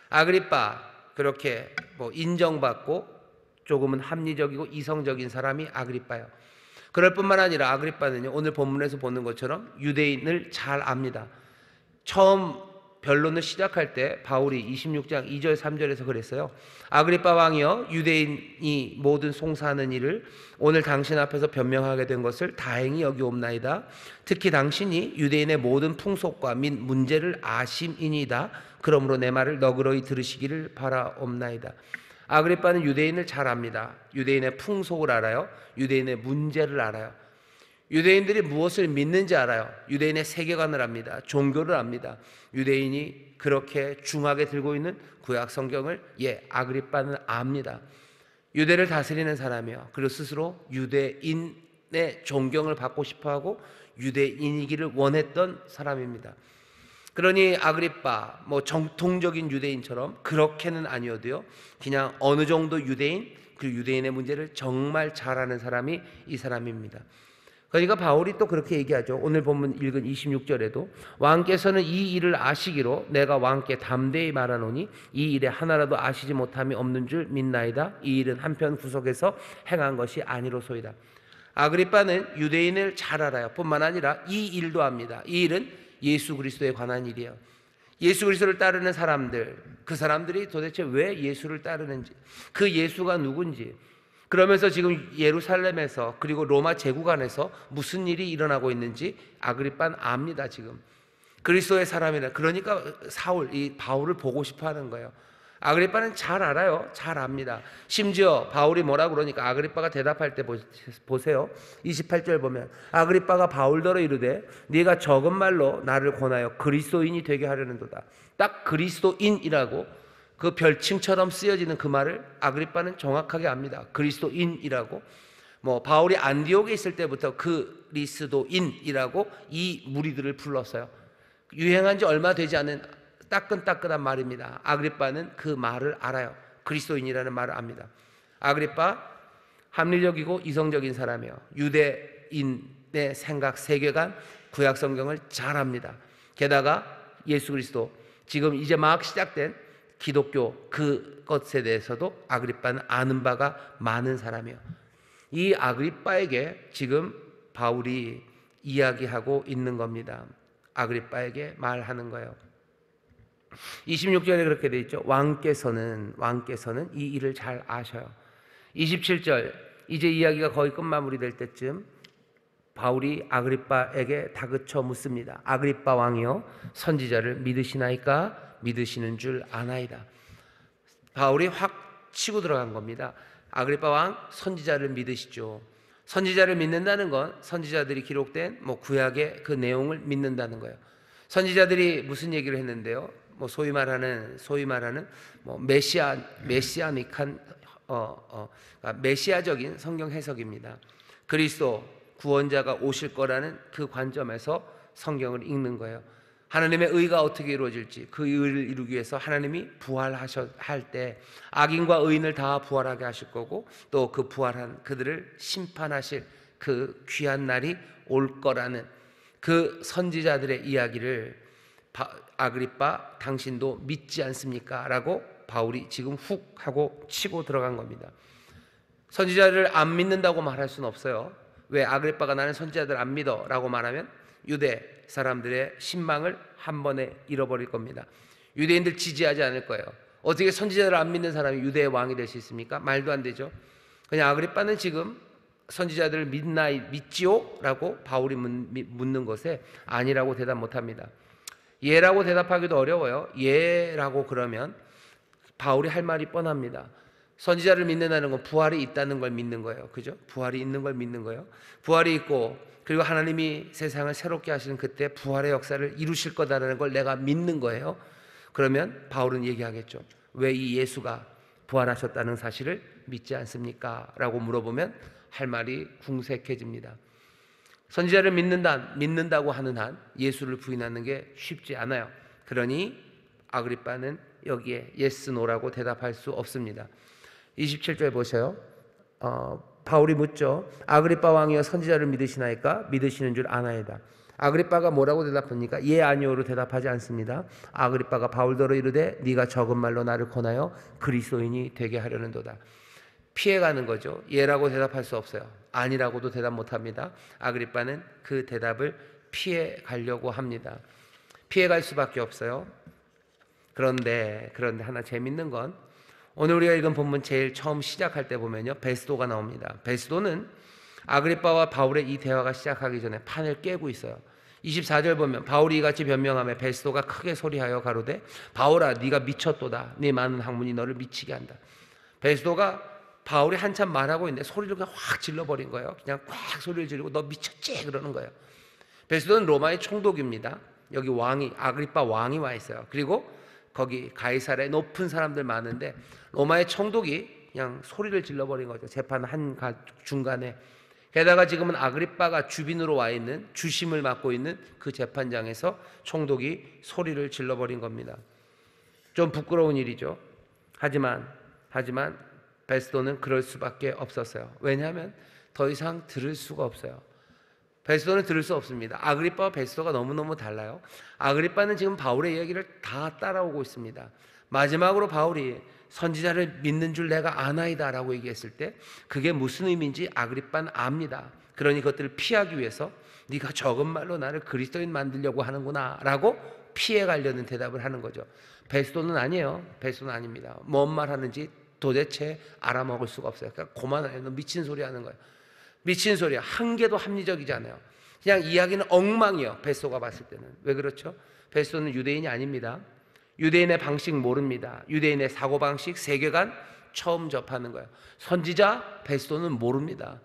아그리빠, 그렇게 인정받고 조금은 합리적이고 이성적인 사람이 아그리빠예요. 그럴 뿐만 아니라 아그리빠는요, 오늘 본문에서 보는 것처럼 유대인을 잘 압니다. 처음 변론을 시작할 때 바울이 26장 2절 3절에서 그랬어요. 아그리빠 왕이여, 유대인이 모든 송사하는 일을 오늘 당신 앞에서 변명하게 된 것을 다행히 여기옵나이다. 특히 당신이 유대인의 모든 풍속과 및 문제를 아심이니이다. 그러므로 내 말을 너그러이 들으시기를 바라옵나이다. 아그리빠는 유대인을 잘 압니다. 유대인의 풍속을 알아요. 유대인의 문제를 알아요. 유대인들이 무엇을 믿는지 알아요. 유대인의 세계관을 압니다. 종교를 압니다. 유대인이 그렇게 중하게 들고 있는 구약 성경을 아그리빠는 압니다. 유대를 다스리는 사람이요, 그리고 스스로 유대인의 존경을 받고 싶어하고 유대인이기를 원했던 사람입니다. 그러니 아그리빠, 정통적인 유대인처럼 그렇게는 아니어도요, 그냥 어느 정도 유대인, 그 유대인의 문제를 정말 잘 아는 사람이 이 사람입니다. 그러니까 바울이 또 그렇게 얘기하죠. 오늘 본문 읽은 26절에도 왕께서는 이 일을 아시기로 내가 왕께 담대히 말하노니 이 일에 하나라도 아시지 못함이 없는 줄 믿나이다. 이 일은 한편 구석에서 행한 것이 아니로소이다. 아그리빠는 유대인을 잘 알아요. 뿐만 아니라 이 일도 압니다. 이 일은 예수 그리스도에 관한 일이에요. 예수 그리스도를 따르는 사람들, 그 사람들이 도대체 왜 예수를 따르는지, 그 예수가 누군지, 그러면서 지금 예루살렘에서 그리고 로마 제국 안에서 무슨 일이 일어나고 있는지 아그리빠는 압니다. 지금 그리스도의 사람이라, 그러니까 이 바울을 보고 싶어하는 거예요. 아그리빠는 잘 알아요. 잘 압니다. 심지어 바울이 뭐라 그러니까 아그리빠가 대답할 때 보세요. 28절 보면 아그리빠가 바울더러 이르되 네가 적은 말로 나를 권하여 그리스도인이 되게 하려는도다. 딱 그리스도인이라고 그 별칭처럼 쓰여지는 그 말을 아그리빠는 정확하게 압니다. 그리스도인이라고. 바울이 안디옥에 있을 때부터 그리스도인이라고 이 무리들을 불렀어요. 유행한 지 얼마 되지 않은 따끈따끈한 말입니다. 아그리빠는 그 말을 알아요. 그리스도인이라는 말을 압니다. 아그리빠, 합리적이고 이성적인 사람이에요. 유대인의 생각, 세계관, 구약 성경을 잘 압니다. 게다가 예수 그리스도, 지금 이제 막 시작된 기독교 그것에 대해서도 아그리빠는 아는 바가 많은 사람이에요. 이 아그리빠에게 지금 바울이 이야기하고 있는 겁니다. 아그리빠에게 말하는 거예요. 26절에 그렇게 되어 있죠. 왕께서는 이 일을 잘 아셔요. 27절, 이제 이야기가 거의 끝마무리될 때쯤 바울이 아그리빠에게 다그쳐 묻습니다. 아그리빠 왕이여, 선지자를 믿으시나이까? 믿으시는 줄 아나이다. 바울이 확 치고 들어간 겁니다. 아그리빠 왕, 선지자를 믿으시죠. 선지자를 믿는다는 건 선지자들이 기록된 구약의 그 내용을 믿는다는 거예요. 선지자들이 무슨 얘기를 했는데요? 뭐 소위 말하는 뭐 메시아닉한 그러니까 메시아적인 성경 해석입니다. 그리스도 구원자가 오실 거라는 그 관점에서 성경을 읽는 거예요. 하나님의 의가 어떻게 이루어질지, 그 의를 이루기 위해서 하나님이 부활할 때 악인과 의인을 다 부활하게 하실 거고, 또 그 부활한 그들을 심판하실 그 귀한 날이 올 거라는 그 선지자들의 이야기를 아그리빠, 당신도 믿지 않습니까? 라고 바울이 지금 훅 하고 치고 들어간 겁니다. 선지자를 안 믿는다고 말할 수는 없어요. 왜? 아그리빠가 나는 선지자들 안 믿어 라고 말하면 유대 사람들의 신망을 한 번에 잃어버릴 겁니다. 유대인들 지지하지 않을 거예요. 어떻게 선지자를 안 믿는 사람이 유대의 왕이 될 수 있습니까? 말도 안 되죠. 그냥 아그리빠는 지금 선지자들을 믿지요? 라고 바울이 묻는 것에 아니라고 대답 못합니다. 예라고 대답하기도 어려워요. 예라고 그러면 바울이 할 말이 뻔합니다. 선지자를 믿는다는 건 부활이 있다는 걸 믿는 거예요. 그죠? 부활이 있는 걸 믿는 거예요. 부활이 있고, 그리고 하나님이 세상을 새롭게 하시는 그때 부활의 역사를 이루실 거다라는 걸 내가 믿는 거예요. 그러면 바울은 얘기하겠죠. 왜 이 예수가 부활하셨다는 사실을 믿지 않습니까? 라고 물어보면 할 말이 궁색해집니다. 선지자를 믿는다고 하는 한 예수를 부인하는 게 쉽지 않아요. 그러니 아그리빠는 여기에 yes, no라고 대답할 수 없습니다. 27절 보세요. 바울이 묻죠. 아그리빠 왕이여 선지자를 믿으시나이까? 믿으시는 줄 아나이다. 아그리빠가 뭐라고 대답합니까? 예, 아니오로 대답하지 않습니다. 아그리빠가 바울더러 이르되 네가 적은 말로 나를 권하여 그리스도인이 되게 하려는도다. 피해가는 거죠. 예라고 대답할 수 없어요. 아니라고도 대답 못합니다. 아그리빠는 그 대답을 피해 가려고 합니다. 피해갈 수밖에 없어요. 그런데 하나 재밌는 건 오늘 우리가 읽은 본문 제일 처음 시작할 때 보면요, 베스도가 나옵니다. 베스도는 아그리빠와 바울의 이 대화가 시작하기 전에 판을 깨고 있어요. 24절 보면 바울이 이같이 변명하며 베스도가 크게 소리하여 가로되 바울아 네가 미쳤도다. 네 많은 학문이 너를 미치게 한다. 베스도가 바울이 한참 말하고 있는데 소리를 그냥 확 질러버린 거예요. 그냥 꽉 소리를 지르고 너 미쳤지? 그러는 거예요. 베스도는 로마의 총독입니다. 여기 아그리빠 왕이 와 있어요. 그리고 거기 가이사랴에 높은 사람들 많은데 로마의 총독이 그냥 소리를 질러버린 거죠. 재판 중간에. 게다가 지금은 아그리빠가 주빈으로 와 있는, 주심을 맡고 있는 그 재판장에서 총독이 소리를 질러버린 겁니다. 좀 부끄러운 일이죠. 하지만 베스도는 그럴 수밖에 없었어요. 왜냐하면 더 이상 들을 수가 없어요. 베스도는 들을 수 없습니다. 아그리빠와 베스도가 너무너무 달라요. 아그리빠는 지금 바울의 이야기를 다 따라오고 있습니다. 마지막으로 바울이 선지자를 믿는 줄 내가 아나이다 라고 얘기했을 때 그게 무슨 의미인지 아그리빠는 압니다. 그러니 그것들을 피하기 위해서 네가 적은 말로 나를 그리스도인 만들려고 하는구나 라고 피해가려는 대답을 하는 거죠. 베스도는 아니에요. 베스도는 아닙니다. 뭔 말 하는지 도대체 알아먹을 수가 없어요. 그러니까 고만해. 너 미친 소리 하는 거예요. 미친 소리야. 한 개도 합리적이지 않아요. 그냥 이야기는 엉망이에요. 베스도가 봤을 때는. 왜 그렇죠? 베스도는 유대인이 아닙니다. 유대인의 방식 모릅니다. 유대인의 사고방식, 세계관 처음 접하는 거예요. 선지자 베스도는 모릅니다.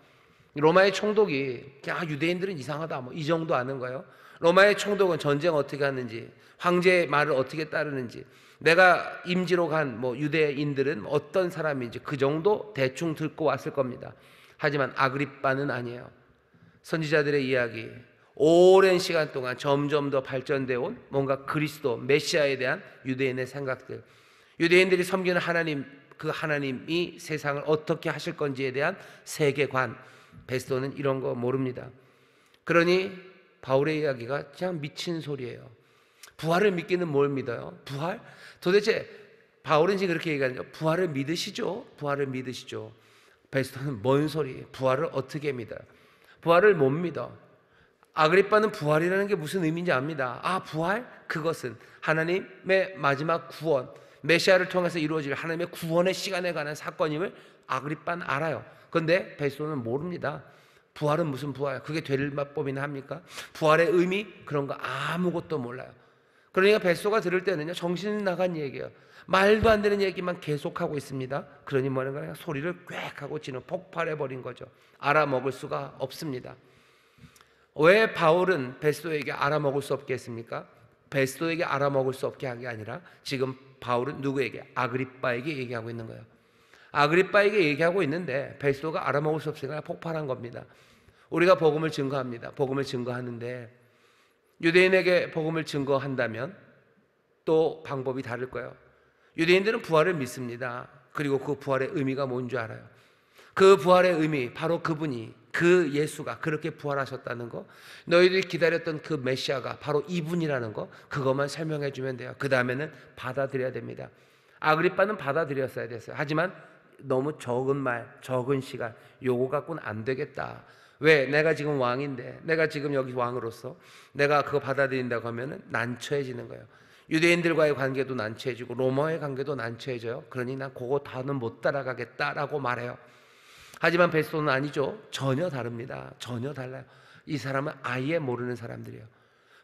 로마의 총독이 유대인들은 이상하다 뭐 이 정도 아는 거예요. 로마의 총독은 전쟁 어떻게 하는지, 황제의 말을 어떻게 따르는지, 내가 임지로 간 유대인들은 어떤 사람인지 그 정도 대충 듣고 왔을 겁니다. 하지만 아그리빠는 아니에요. 선지자들의 이야기, 오랜 시간 동안 점점 더 발전되어 온 뭔가 그리스도, 메시아에 대한 유대인의 생각들, 유대인들이 섬기는 하나님, 그 하나님이 세상을 어떻게 하실 건지에 대한 세계관, 베스도는 이런 거 모릅니다. 그러니 바울의 이야기가 그냥 미친 소리예요. 부활을 믿기는 뭘 믿어요? 부활? 도대체 바울은 지금 그렇게 얘기하는 거죠. 부활을 믿으시죠? 부활을 믿으시죠? 베스도는 뭔 소리? 부활을 어떻게 믿어요? 부활을 못 믿어. 아그리빠는 부활이라는 게 무슨 의미인지 압니다. 부활? 그것은 하나님의 마지막 구원, 메시아를 통해서 이루어질 하나님의 구원의 시간에 관한 사건임을 아그리빠는 알아요. 그런데 베스도는 모릅니다. 부활은 무슨 부활? 그게 될 법이나 합니까? 부활의 의미? 그런 거 아무것도 몰라요. 그러니까 베스도가 들을 때는요, 정신 나간 얘기예요. 말도 안 되는 얘기만 계속하고 있습니다. 그러니 뭐는가, 소리를 꽥 하고 지는 폭발해버린 거죠. 알아먹을 수가 없습니다. 왜 바울은 베스도에게 알아먹을 수 없게 했습니까? 베스도에게 알아먹을 수 없게 한 게 아니라 지금 바울은 누구에게? 아그리빠에게 얘기하고 있는 거예요. 아그리빠에게 얘기하고 있는데 베스도가 알아먹을 수 없으니까 폭발한 겁니다. 우리가 복음을 증거합니다. 복음을 증거하는데 유대인에게 복음을 증거한다면 또 방법이 다를 거예요. 유대인들은 부활을 믿습니다. 그리고 그 부활의 의미가 뭔 줄 알아요. 그 부활의 의미, 바로 그분이, 그 예수가 그렇게 부활하셨다는 거, 너희들이 기다렸던 그 메시아가 바로 이분이라는 거, 그것만 설명해 주면 돼요. 그 다음에는 받아들여야 됩니다. 아그리빠는 받아들였어야 됐어요. 하지만 너무 적은 말, 적은 시간, 요거 갖고는 안 되겠다. 왜? 내가 지금 왕인데, 내가 지금 여기 왕으로서 내가 그거 받아들인다고 하면은 난처해지는 거예요. 유대인들과의 관계도 난처해지고 로마의 관계도 난처해져요. 그러니 난 그거 다는 못 따라가겠다라고 말해요. 하지만 베스도는 아니죠. 전혀 다릅니다. 전혀 달라요. 이 사람은 아예 모르는 사람들이에요.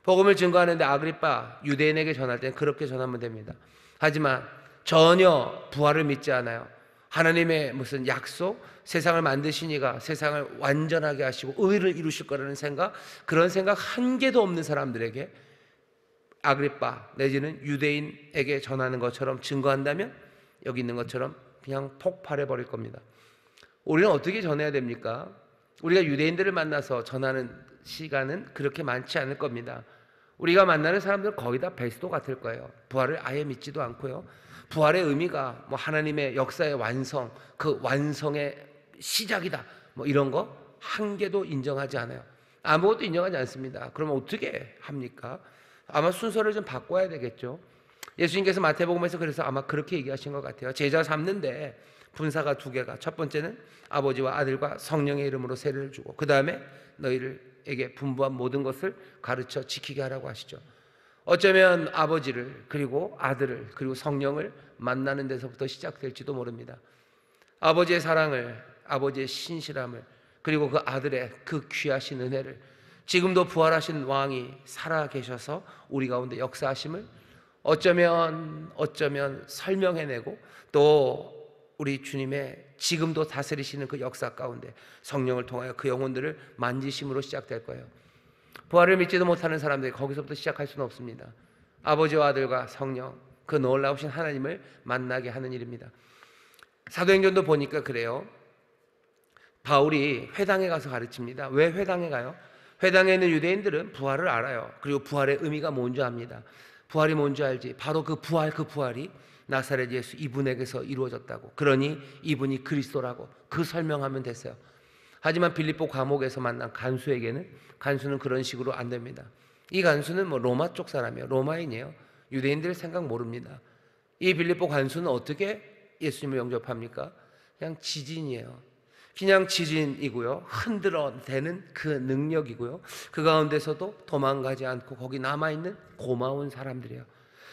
복음을 증거하는데 아그리빠, 유대인에게 전할 때는 그렇게 전하면 됩니다. 하지만 전혀 부활을 믿지 않아요. 하나님의 무슨 약속, 세상을 만드시니가 세상을 완전하게 하시고 의를 이루실 거라는 생각, 그런 생각 한 개도 없는 사람들에게 아그리빠 내지는 유대인에게 전하는 것처럼 증거한다면 여기 있는 것처럼 그냥 폭발해 버릴 겁니다. 우리는 어떻게 전해야 됩니까? 우리가 유대인들을 만나서 전하는 시간은 그렇게 많지 않을 겁니다. 우리가 만나는 사람들은 거의 다 베스도 같을 거예요. 부활을 아예 믿지도 않고요. 부활의 의미가 뭐 하나님의 역사의 완성, 그 완성의 시작이다, 뭐 이런 거 한 개도 인정하지 않아요. 아무것도 인정하지 않습니다. 그러면 어떻게 합니까? 아마 순서를 좀 바꿔야 되겠죠. 예수님께서 마태복음에서 그래서 아마 그렇게 얘기하신 것 같아요. 제자 삼는데 분사가 두 개가, 첫 번째는 아버지와 아들과 성령의 이름으로 세례를 주고 그 다음에 너희들에게 분부한 모든 것을 가르쳐 지키게 하라고 하시죠. 어쩌면 아버지를 그리고 아들을 그리고 성령을 만나는 데서부터 시작될지도 모릅니다. 아버지의 사랑을, 아버지의 신실함을, 그리고 그 아들의 그 귀하신 은혜를, 지금도 부활하신 왕이 살아 계셔서 우리 가운데 역사하심을 어쩌면 설명해내고 또 우리 주님의 지금도 다스리시는 그 역사 가운데 성령을 통하여 그 영혼들을 만지심으로 시작될 거예요. 부활을 믿지도 못하는 사람들이 거기서부터 시작할 수는 없습니다. 아버지와 아들과 성령, 그 놀라우신 하나님을 만나게 하는 일입니다. 사도행전도 보니까 그래요. 바울이 회당에 가서 가르칩니다. 왜 회당에 가요? 회당에 있는 유대인들은 부활을 알아요. 그리고 부활의 의미가 뭔지 압니다. 부활이 뭔지 알지. 바로 그 부활이 나사렛 예수 이분에게서 이루어졌다고. 그러니 이분이 그리스도라고 그 설명하면 됐어요. 하지만 빌립보 감옥에서 만난 간수에게는, 간수는 그런 식으로 안 됩니다. 이 간수는 뭐 로마 쪽 사람이에요. 로마인이에요. 유대인들 생각 모릅니다. 이 빌립보 간수는 어떻게 예수님을 영접합니까? 그냥 지진이에요. 그냥 지진이고요. 흔들어대는 그 능력이고요. 그 가운데서도 도망가지 않고 거기 남아있는 고마운 사람들이에요.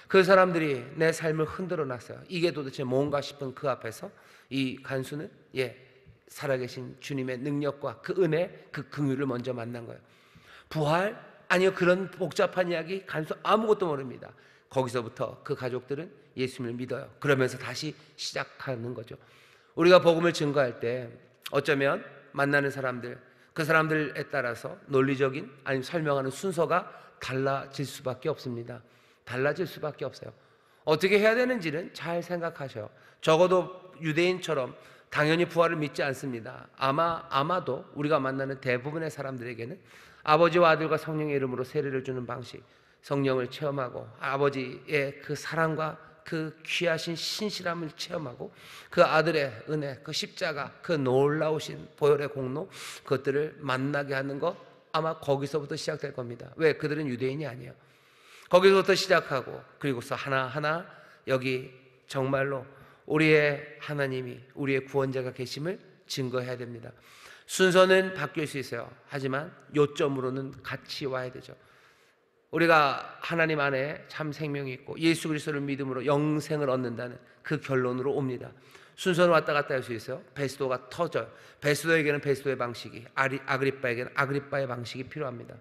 그 사람들이 내 삶을 흔들어 놨어요. 이게 도대체 뭔가 싶은 그 앞에서 이 간수는 살아계신 주님의 능력과 그 은혜, 그 긍휼을 먼저 만난 거예요. 부활? 아니요. 그런 복잡한 이야기 간수 아무것도 모릅니다. 거기서부터 그 가족들은 예수님을 믿어요. 그러면서 다시 시작하는 거죠. 우리가 복음을 증거할 때 어쩌면 만나는 사람들, 그 사람들에 따라서 논리적인 아니면 설명하는 순서가 달라질 수밖에 없습니다. 달라질 수밖에 없어요. 어떻게 해야 되는지는 잘 생각하셔요. 적어도 유대인처럼 당연히 부활을 믿지 않습니다. 아마도 우리가 만나는 대부분의 사람들에게는 아버지와 아들과 성령의 이름으로 세례를 주는 방식, 성령을 체험하고 아버지의 그 사랑과 그 귀하신 신실함을 체험하고 그 아들의 은혜, 그 십자가, 그 놀라우신 보혈의 공로, 그것들을 만나게 하는 것, 아마 거기서부터 시작될 겁니다. 왜? 그들은 유대인이 아니에요. 거기서부터 시작하고 그리고서 하나하나 여기 정말로 우리의 하나님이, 우리의 구원자가 계심을 증거해야 됩니다. 순서는 바뀔 수 있어요. 하지만 요점으로는 같이 와야 되죠. 우리가 하나님 안에 참 생명이 있고 예수 그리스도를 믿음으로 영생을 얻는다는 그 결론으로 옵니다. 순서는 왔다 갔다 할 수 있어요. 베스도가 터져요. 베스도에게는 베스도의 방식이, 아그리빠에게는 아그리빠의 방식이 필요합니다.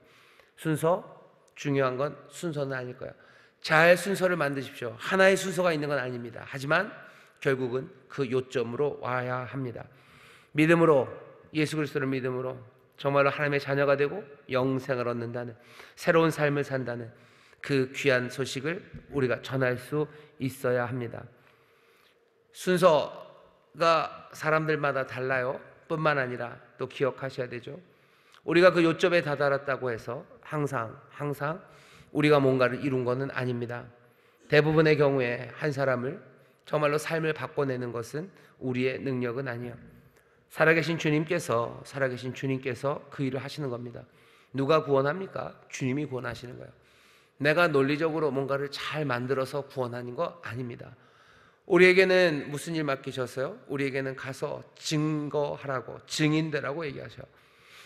순서, 중요한 건 순서는 아닐 거예요. 잘 순서를 만드십시오. 하나의 순서가 있는 건 아닙니다. 하지만 결국은 그 요점으로 와야 합니다. 믿음으로, 예수 그리스도를 믿음으로 정말로 하나님의 자녀가 되고 영생을 얻는다는, 새로운 삶을 산다는 그 귀한 소식을 우리가 전할 수 있어야 합니다. 순서가 사람들마다 달라요. 뿐만 아니라 또 기억하셔야 되죠. 우리가 그 요점에 다다랐다고 해서 항상 우리가 뭔가를 이룬 것은 아닙니다. 대부분의 경우에 한 사람을 정말로 삶을 바꿔내는 것은 우리의 능력은 아니에요. 살아계신 주님께서 그 일을 하시는 겁니다. 누가 구원합니까? 주님이 구원하시는 거예요. 내가 논리적으로 뭔가를 잘 만들어서 구원하는 거 아닙니다. 우리에게는 무슨 일 맡기셨어요? 우리에게는 가서 증거하라고, 증인되라고 얘기하셔요.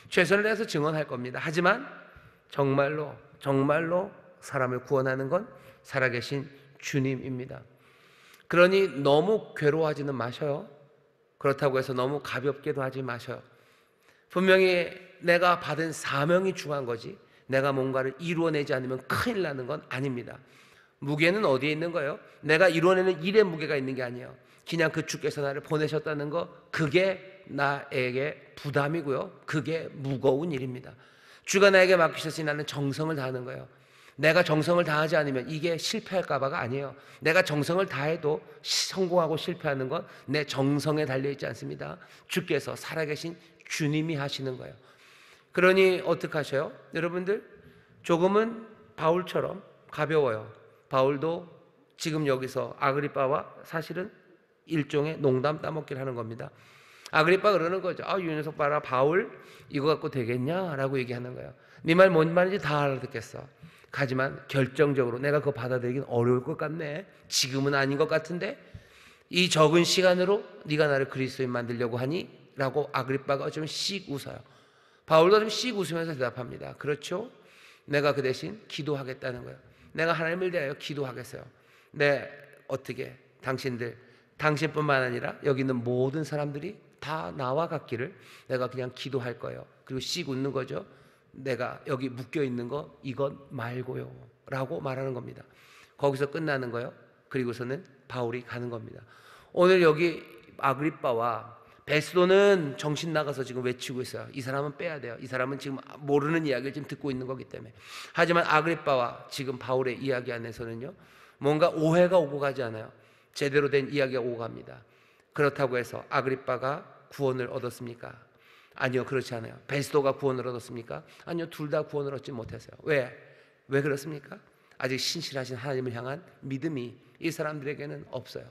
최선을 다해서 증언할 겁니다. 하지만 정말로 사람을 구원하는 건 살아계신 주님입니다. 그러니 너무 괴로워하지는 마셔요. 그렇다고 해서 너무 가볍게도 하지 마셔요. 분명히 내가 받은 사명이 중요한 거지, 내가 뭔가를 이루어내지 않으면 큰일 나는 건 아닙니다. 무게는 어디에 있는 거예요? 내가 이루어내는 일에 무게가 있는 게 아니에요. 그냥 그 주께서 나를 보내셨다는 거, 그게 나에게 부담이고요, 그게 무거운 일입니다. 주가 나에게 맡기셨으니 나는 정성을 다하는 거예요. 내가 정성을 다하지 않으면 이게 실패할까 봐가 아니에요. 내가 정성을 다해도 성공하고 실패하는 건 내 정성에 달려있지 않습니다. 주께서, 살아계신 주님이 하시는 거예요. 그러니 어떻게 하셔요? 여러분들, 조금은 바울처럼 가벼워요. 바울도 지금 여기서 아그리빠와 사실은 일종의 농담 따먹기를 하는 겁니다. 아그리빠가 그러는 거죠. 이 녀석 봐라, 바울 이거 갖고 되겠냐? 라고 얘기하는 거예요. 네 말 뭔 말인지 다 알아듣겠어. 하지만 결정적으로 내가 그거 받아들이긴 어려울 것 같네. 지금은 아닌 것 같은데 이 적은 시간으로 네가 나를 그리스도인 만들려고 하니? 라고 아그리빠가 좀 씩 웃어요. 바울도 좀 씩 웃으면서 대답합니다. 그렇죠? 내가 그 대신 기도하겠다는 거예요. 내가 하나님을 대하여 기도하겠어요. 어떻게 당신뿐만 아니라 여기 있는 모든 사람들이 다 나와 같기를 내가 그냥 기도할 거예요. 그리고 씩 웃는 거죠. 내가 여기 묶여 있는 거 이건 말고요 라고 말하는 겁니다. 거기서 끝나는 거예요. 그리고서는 바울이 가는 겁니다. 오늘 여기 아그리빠와 베스도는 정신 나가서 지금 외치고 있어요. 이 사람은 빼야 돼요. 이 사람은 지금 모르는 이야기를 지금 듣고 있는 거기 때문에. 하지만 아그리빠와 지금 바울의 이야기 안에서는요, 뭔가 오해가 오고 가지 않아요. 제대로 된 이야기가 오고 갑니다. 그렇다고 해서 아그리빠가 구원을 얻었습니까? 아니요, 그렇지 않아요. 베스도가 구원을 얻었습니까? 아니요, 둘 다 구원을 얻지 못했어요. 왜 그렇습니까? 아직 신실하신 하나님을 향한 믿음이 이 사람들에게는 없어요.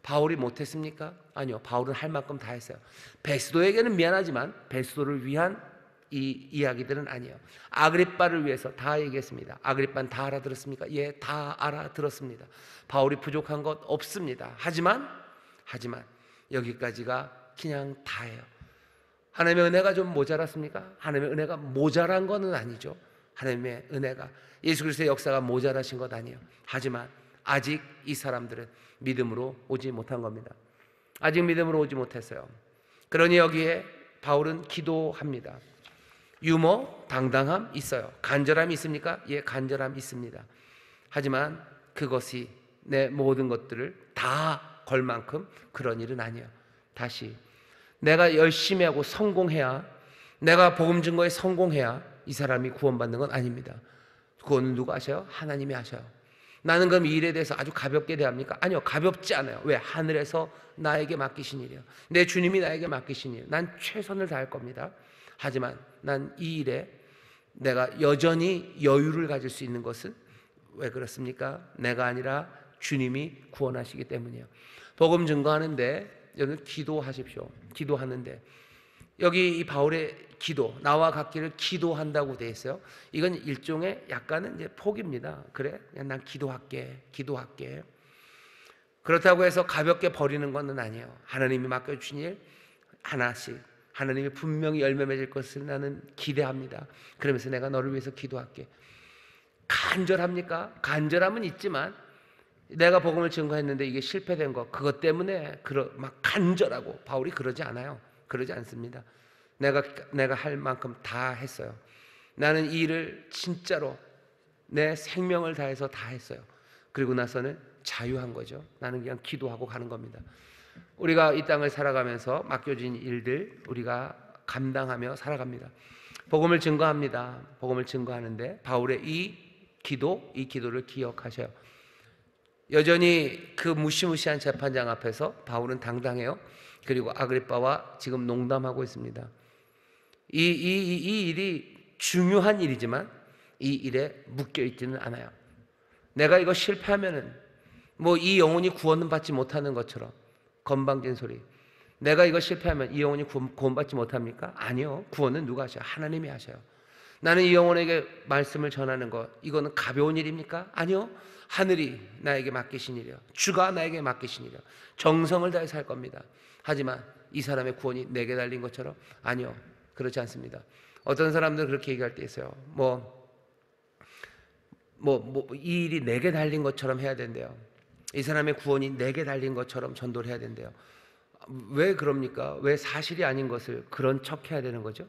바울이 못했습니까? 아니요, 바울은 할 만큼 다 했어요. 베스도에게는 미안하지만 베스도를 위한 이 이야기들은 아니에요. 아그리빠를 위해서 다 얘기했습니다. 아그리빠는 다 알아들었습니까? 예, 다 알아들었습니다. 바울이 부족한 것 없습니다. 하지만 여기까지가 그냥 다예요. 하나님의 은혜가 좀 모자랐습니까? 하나님의 은혜가 모자란 것은 아니죠. 하나님의 은혜가, 예수 그리스도의 역사가 모자라신 것 아니에요. 하지만 아직 이 사람들은 믿음으로 오지 못한 겁니다. 아직 믿음으로 오지 못했어요. 그러니 여기에 바울은 기도합니다. 유머, 당당함 있어요. 간절함이 있습니까? 예, 간절함 있습니다. 하지만 그것이 내 모든 것들을 다 걸 만큼 그런 일은 아니에요. 다시, 내가 열심히 하고 성공해야, 내가 복음 증거에 성공해야 이 사람이 구원받는 건 아닙니다. 그건 누가 하셔요? 하나님이 하셔요. 나는 그럼 이 일에 대해서 아주 가볍게 대합니까? 아니요, 가볍지 않아요. 왜? 하늘에서 나에게 맡기신 일이에요. 내 주님이 나에게 맡기신 일. 난 최선을 다할 겁니다. 하지만 난 이 일에 내가 여전히 여유를 가질 수 있는 것은 왜 그렇습니까? 내가 아니라 주님이 구원하시기 때문이에요. 복음 증거하는데 여러분 기도하십시오. 기도하는데 여기 이 바울의 기도, 나와 같기를 기도한다고 되어 있어요. 이건 일종의 약간은 이제 포기입니다. 그래, 그냥 난 기도할게. 그렇다고 해서 가볍게 버리는 건 아니에요. 하나님이 맡겨주신 일 하나씩, 하나님이 분명히 열매 맺을 것을 나는 기대합니다. 그러면서 내가 너를 위해서 기도할게. 간절합니까? 간절함은 있지만 내가 복음을 증거했는데 이게 실패된 거, 그것 때문에 막 간절하고, 바울이 그러지 않아요. 그러지 않습니다. 내가 할 만큼 다 했어요. 나는 이 일을 진짜로 내 생명을 다해서 다 했어요. 그리고 나서는 자유한 거죠. 나는 그냥 기도하고 가는 겁니다. 우리가 이 땅을 살아가면서 맡겨진 일들 우리가 감당하며 살아갑니다. 복음을 증거합니다. 복음을 증거하는데 바울의 이 기도, 이 기도를 기억하셔요. 여전히 그 무시무시한 재판장 앞에서 바울은 당당해요. 그리고 아그리빠와 지금 농담하고 있습니다. 이 일이 중요한 일이지만 이 일에 묶여 있지는 않아요. 내가 이거 실패하면은 뭐 이 영혼이 구원은 받지 못하는 것처럼 건방진 소리. 내가 이거 실패하면 이 영혼이 구원받지 못합니까? 아니요. 구원은 누가 하셔요? 하나님이 하셔요. 나는 이 영혼에게 말씀을 전하는 것, 이거는 가벼운 일입니까? 아니요. 하늘이 나에게 맡기신 일이요, 주가 나에게 맡기신 일이요, 정성을 다해서 할 겁니다. 하지만 이 사람의 구원이 내게 달린 것처럼? 아니요. 그렇지 않습니다. 어떤 사람들은 그렇게 얘기할 때 있어요. 이 일이 내게 달린 것처럼 해야 된대요. 이 사람의 구원이 내게 달린 것처럼 전도를 해야 된대요. 왜 그럽니까? 왜 사실이 아닌 것을 그런 척 해야 되는 거죠?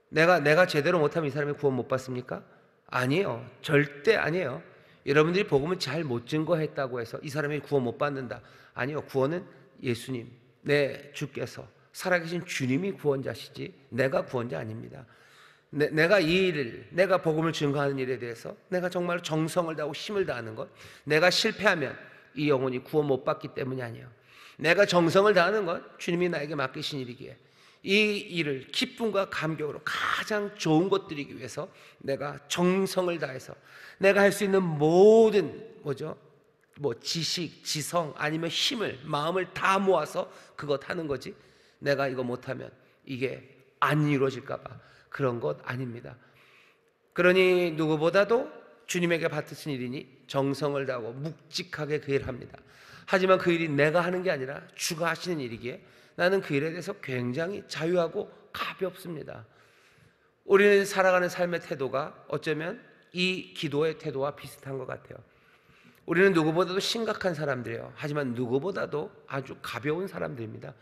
내가 제대로 못하면 이 사람이 구원 못 받습니까? 아니에요. 절대 아니에요. 여러분들이 복음을 잘 못 증거했다고 해서 이 사람이 구원 못 받는다. 아니요. 구원은 예수님, 내 주께서, 살아계신 주님이 구원자시지 내가 구원자 아닙니다. 내가 이 일을, 내가 복음을 증거하는 일에 대해서 내가 정말 정성을 다하고 힘을 다하는 것, 내가 실패하면 이 영혼이 구원 못 받기 때문이 아니에요. 내가 정성을 다하는 것, 주님이 나에게 맡기신 일이기에 이 일을 기쁨과 감격으로 가장 좋은 것 드리기 위해서 내가 정성을 다해서 내가 할 수 있는 모든 지식, 지성 아니면 힘을, 마음을 다 모아서 그것 하는 거지, 내가 이거 못하면 이게 안 이루어질까 봐 그런 것 아닙니다. 그러니 누구보다도 주님에게 맡으신 일이니 정성을 다하고 묵직하게 그 일을 합니다. 하지만 그 일이 내가 하는 게 아니라 주가 하시는 일이기에 나는 그 일에 대해서 굉장히 자유하고 가볍습니다. 우리는 살아가는 삶의 태도가 어쩌면 이 기도의 태도와 비슷한 것 같아요. 우리는 누구보다도 심각한 사람들이에요. 하지만 누구보다도 아주 가벼운 사람들입니다.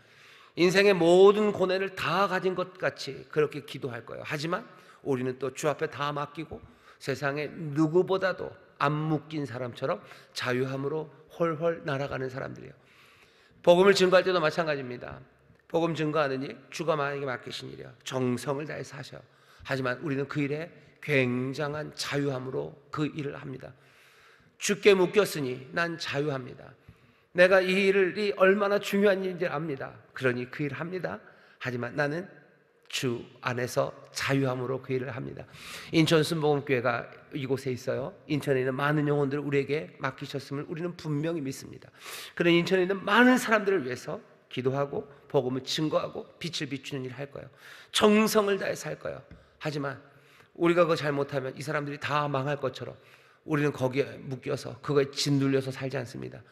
인생의 모든 고뇌를 다 가진 것 같이 그렇게 기도할 거예요. 하지만 우리는 또 주 앞에 다 맡기고 세상에 누구보다도 안 묶인 사람처럼 자유함으로 홀홀 날아가는 사람들이에요. 복음을 증거할 때도 마찬가지입니다. 복음 증거하는 일, 주가 만약에 맡기신 일이야, 정성을 다해서 하셔. 하지만 우리는 그 일에 굉장한 자유함으로 그 일을 합니다. 주께 묶였으니 난 자유합니다. 내가 이 일이 얼마나 중요한 일인지 압니다. 그러니 그 일을 합니다. 하지만 나는 주 안에서 자유함으로 그 일을 합니다. 인천 순복음교회가 이곳에 있어요. 인천에 있는 많은 영혼들을 우리에게 맡기셨음을 우리는 분명히 믿습니다. 그런 인천에 있는 많은 사람들을 위해서 기도하고 복음을 증거하고 빛을 비추는 일을 할 거예요. 정성을 다해서 할 거예요. 하지만 우리가 그거 잘못하면 이 사람들이 다 망할 것처럼 우리는 거기에 묶여서 그거에 짓눌려서 살지 않습니다.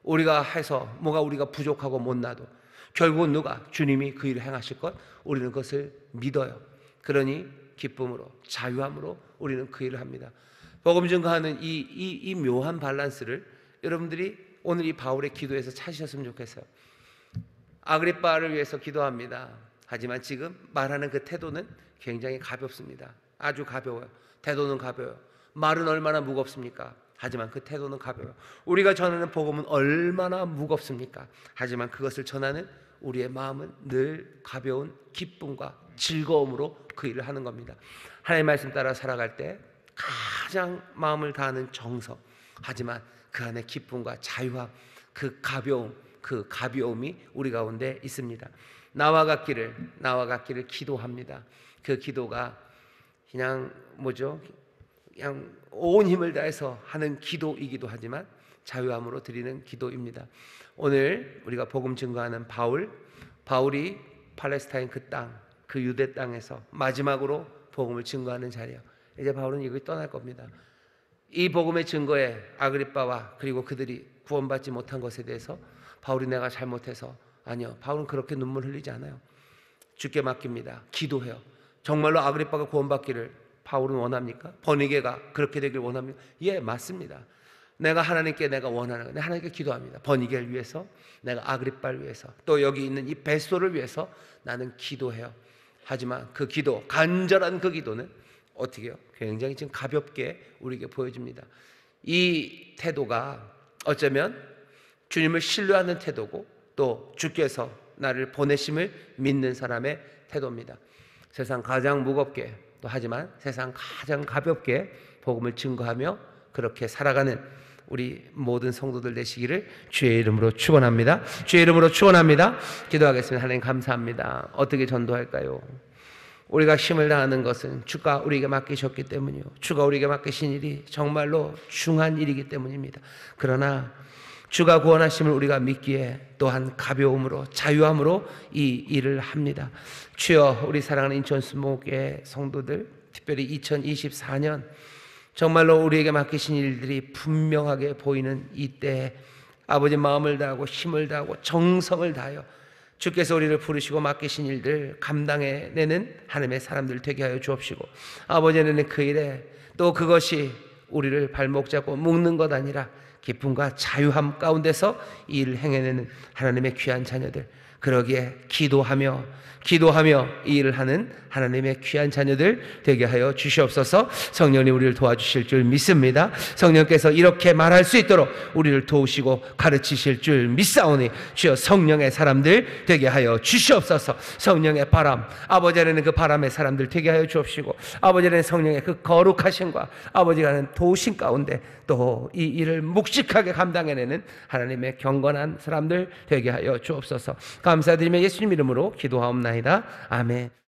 우리가 해서 뭐가 우리가 부족하고 못나도 결국은 누가? 주님이 그 일을 행하실 것, 우리는 그것을 믿어요. 그러니 기쁨으로, 자유함으로 우리는 그 일을 합니다. 복음 증거하는 이 묘한 밸런스를 여러분들이 오늘 이 바울의 기도에서 찾으셨으면 좋겠어요. 아그리빠를 위해서 기도합니다. 하지만 지금 말하는 그 태도는 굉장히 가볍습니다. 아주 가벼워요. 태도는 가벼워요. 말은 얼마나 무겁습니까? 하지만 그 태도는 가벼워요. 우리가 전하는 복음은 얼마나 무겁습니까? 하지만 그것을 전하는 우리의 마음은 늘 가벼운 기쁨과 즐거움으로 그 일을 하는 겁니다. 하나님의 말씀 따라 살아갈 때 가장 마음을 다하는 정성, 하지만 그 안에 기쁨과 자유함, 그 가벼움이 우리 가운데 있습니다. 나와 같기를 기도합니다. 그 기도가 그냥 그냥 온 힘을 다해서 하는 기도이기도 하지만 자유함으로 드리는 기도입니다. 오늘 우리가 복음 증거하는 바울이 팔레스타인 그 땅, 그 유대 땅에서 마지막으로 복음을 증거하는 자리예요. 이제 바울은 여기 떠날 겁니다. 이 복음의 증거에 아그리빠와 그리고 그들이 구원받지 못한 것에 대해서 바울이 내가 잘못해서, 아니요, 바울은 그렇게 눈물 흘리지 않아요. 주께 맡깁니다. 기도해요. 정말로 아그리빠가 구원받기를 바울은 원합니까? 버니게가 그렇게 되길 원합니까? 예, 맞습니다. 내가 하나님께 내가 원하는 거, 내가 하나님께 기도합니다. 버니게를 위해서, 내가 아그리빠를 위해서, 또 여기 있는 이 베소를 위해서 나는 기도해요. 하지만 그 기도, 간절한 그 기도는 어떻게 해요? 굉장히 지금 가볍게 우리에게 보여집니다. 이 태도가 어쩌면 주님을 신뢰하는 태도고 또 주께서 나를 보내심을 믿는 사람의 태도입니다. 세상 가장 무겁게 또 하지만 세상 가장 가볍게 복음을 증거하며 그렇게 살아가는 우리 모든 성도들 되시기를 주의 이름으로 축원합니다. 주의 이름으로 축원합니다. 기도하겠습니다. 하나님 감사합니다. 어떻게 전도할까요? 우리가 힘을 다하는 것은 주가 우리에게 맡기셨기 때문이요, 주가 우리에게 맡기신 일이 정말로 중한 일이기 때문입니다. 그러나 주가 구원하심을 우리가 믿기에 또한 가벼움으로 자유함으로 이 일을 합니다. 주여, 우리 사랑하는 인천수목의 성도들, 특별히 2024년 정말로 우리에게 맡기신 일들이 분명하게 보이는 이때에 아버지 마음을 다하고 힘을 다하고 정성을 다하여 주께서 우리를 부르시고 맡기신 일들 감당해내는 하나님의 사람들 되게 하여 주옵시고, 아버지는 그 일에 또 그것이 우리를 발목 잡고 묶는 것 아니라 기쁨과 자유함 가운데서 이 일을 행해내는 하나님의 귀한 자녀들, 그러기에 기도하며 이 일을 하는 하나님의 귀한 자녀들 되게 하여 주시옵소서. 성령님 우리를 도와주실 줄 믿습니다. 성령께서 이렇게 말할 수 있도록 우리를 도우시고 가르치실 줄 믿사오니 주여 성령의 사람들 되게 하여 주시옵소서. 성령의 바람, 아버지 안에는 그 바람의 사람들 되게 하여 주옵시고, 아버지 안에는 성령의 그 거룩하심과 아버지가 하는 도우심 가운데 또 이 일을 묵직하게 감당해내는 하나님의 경건한 사람들 되게 하여 주옵소서. 감사드리며 예수님 이름으로 기도하옵나이다. 아멘.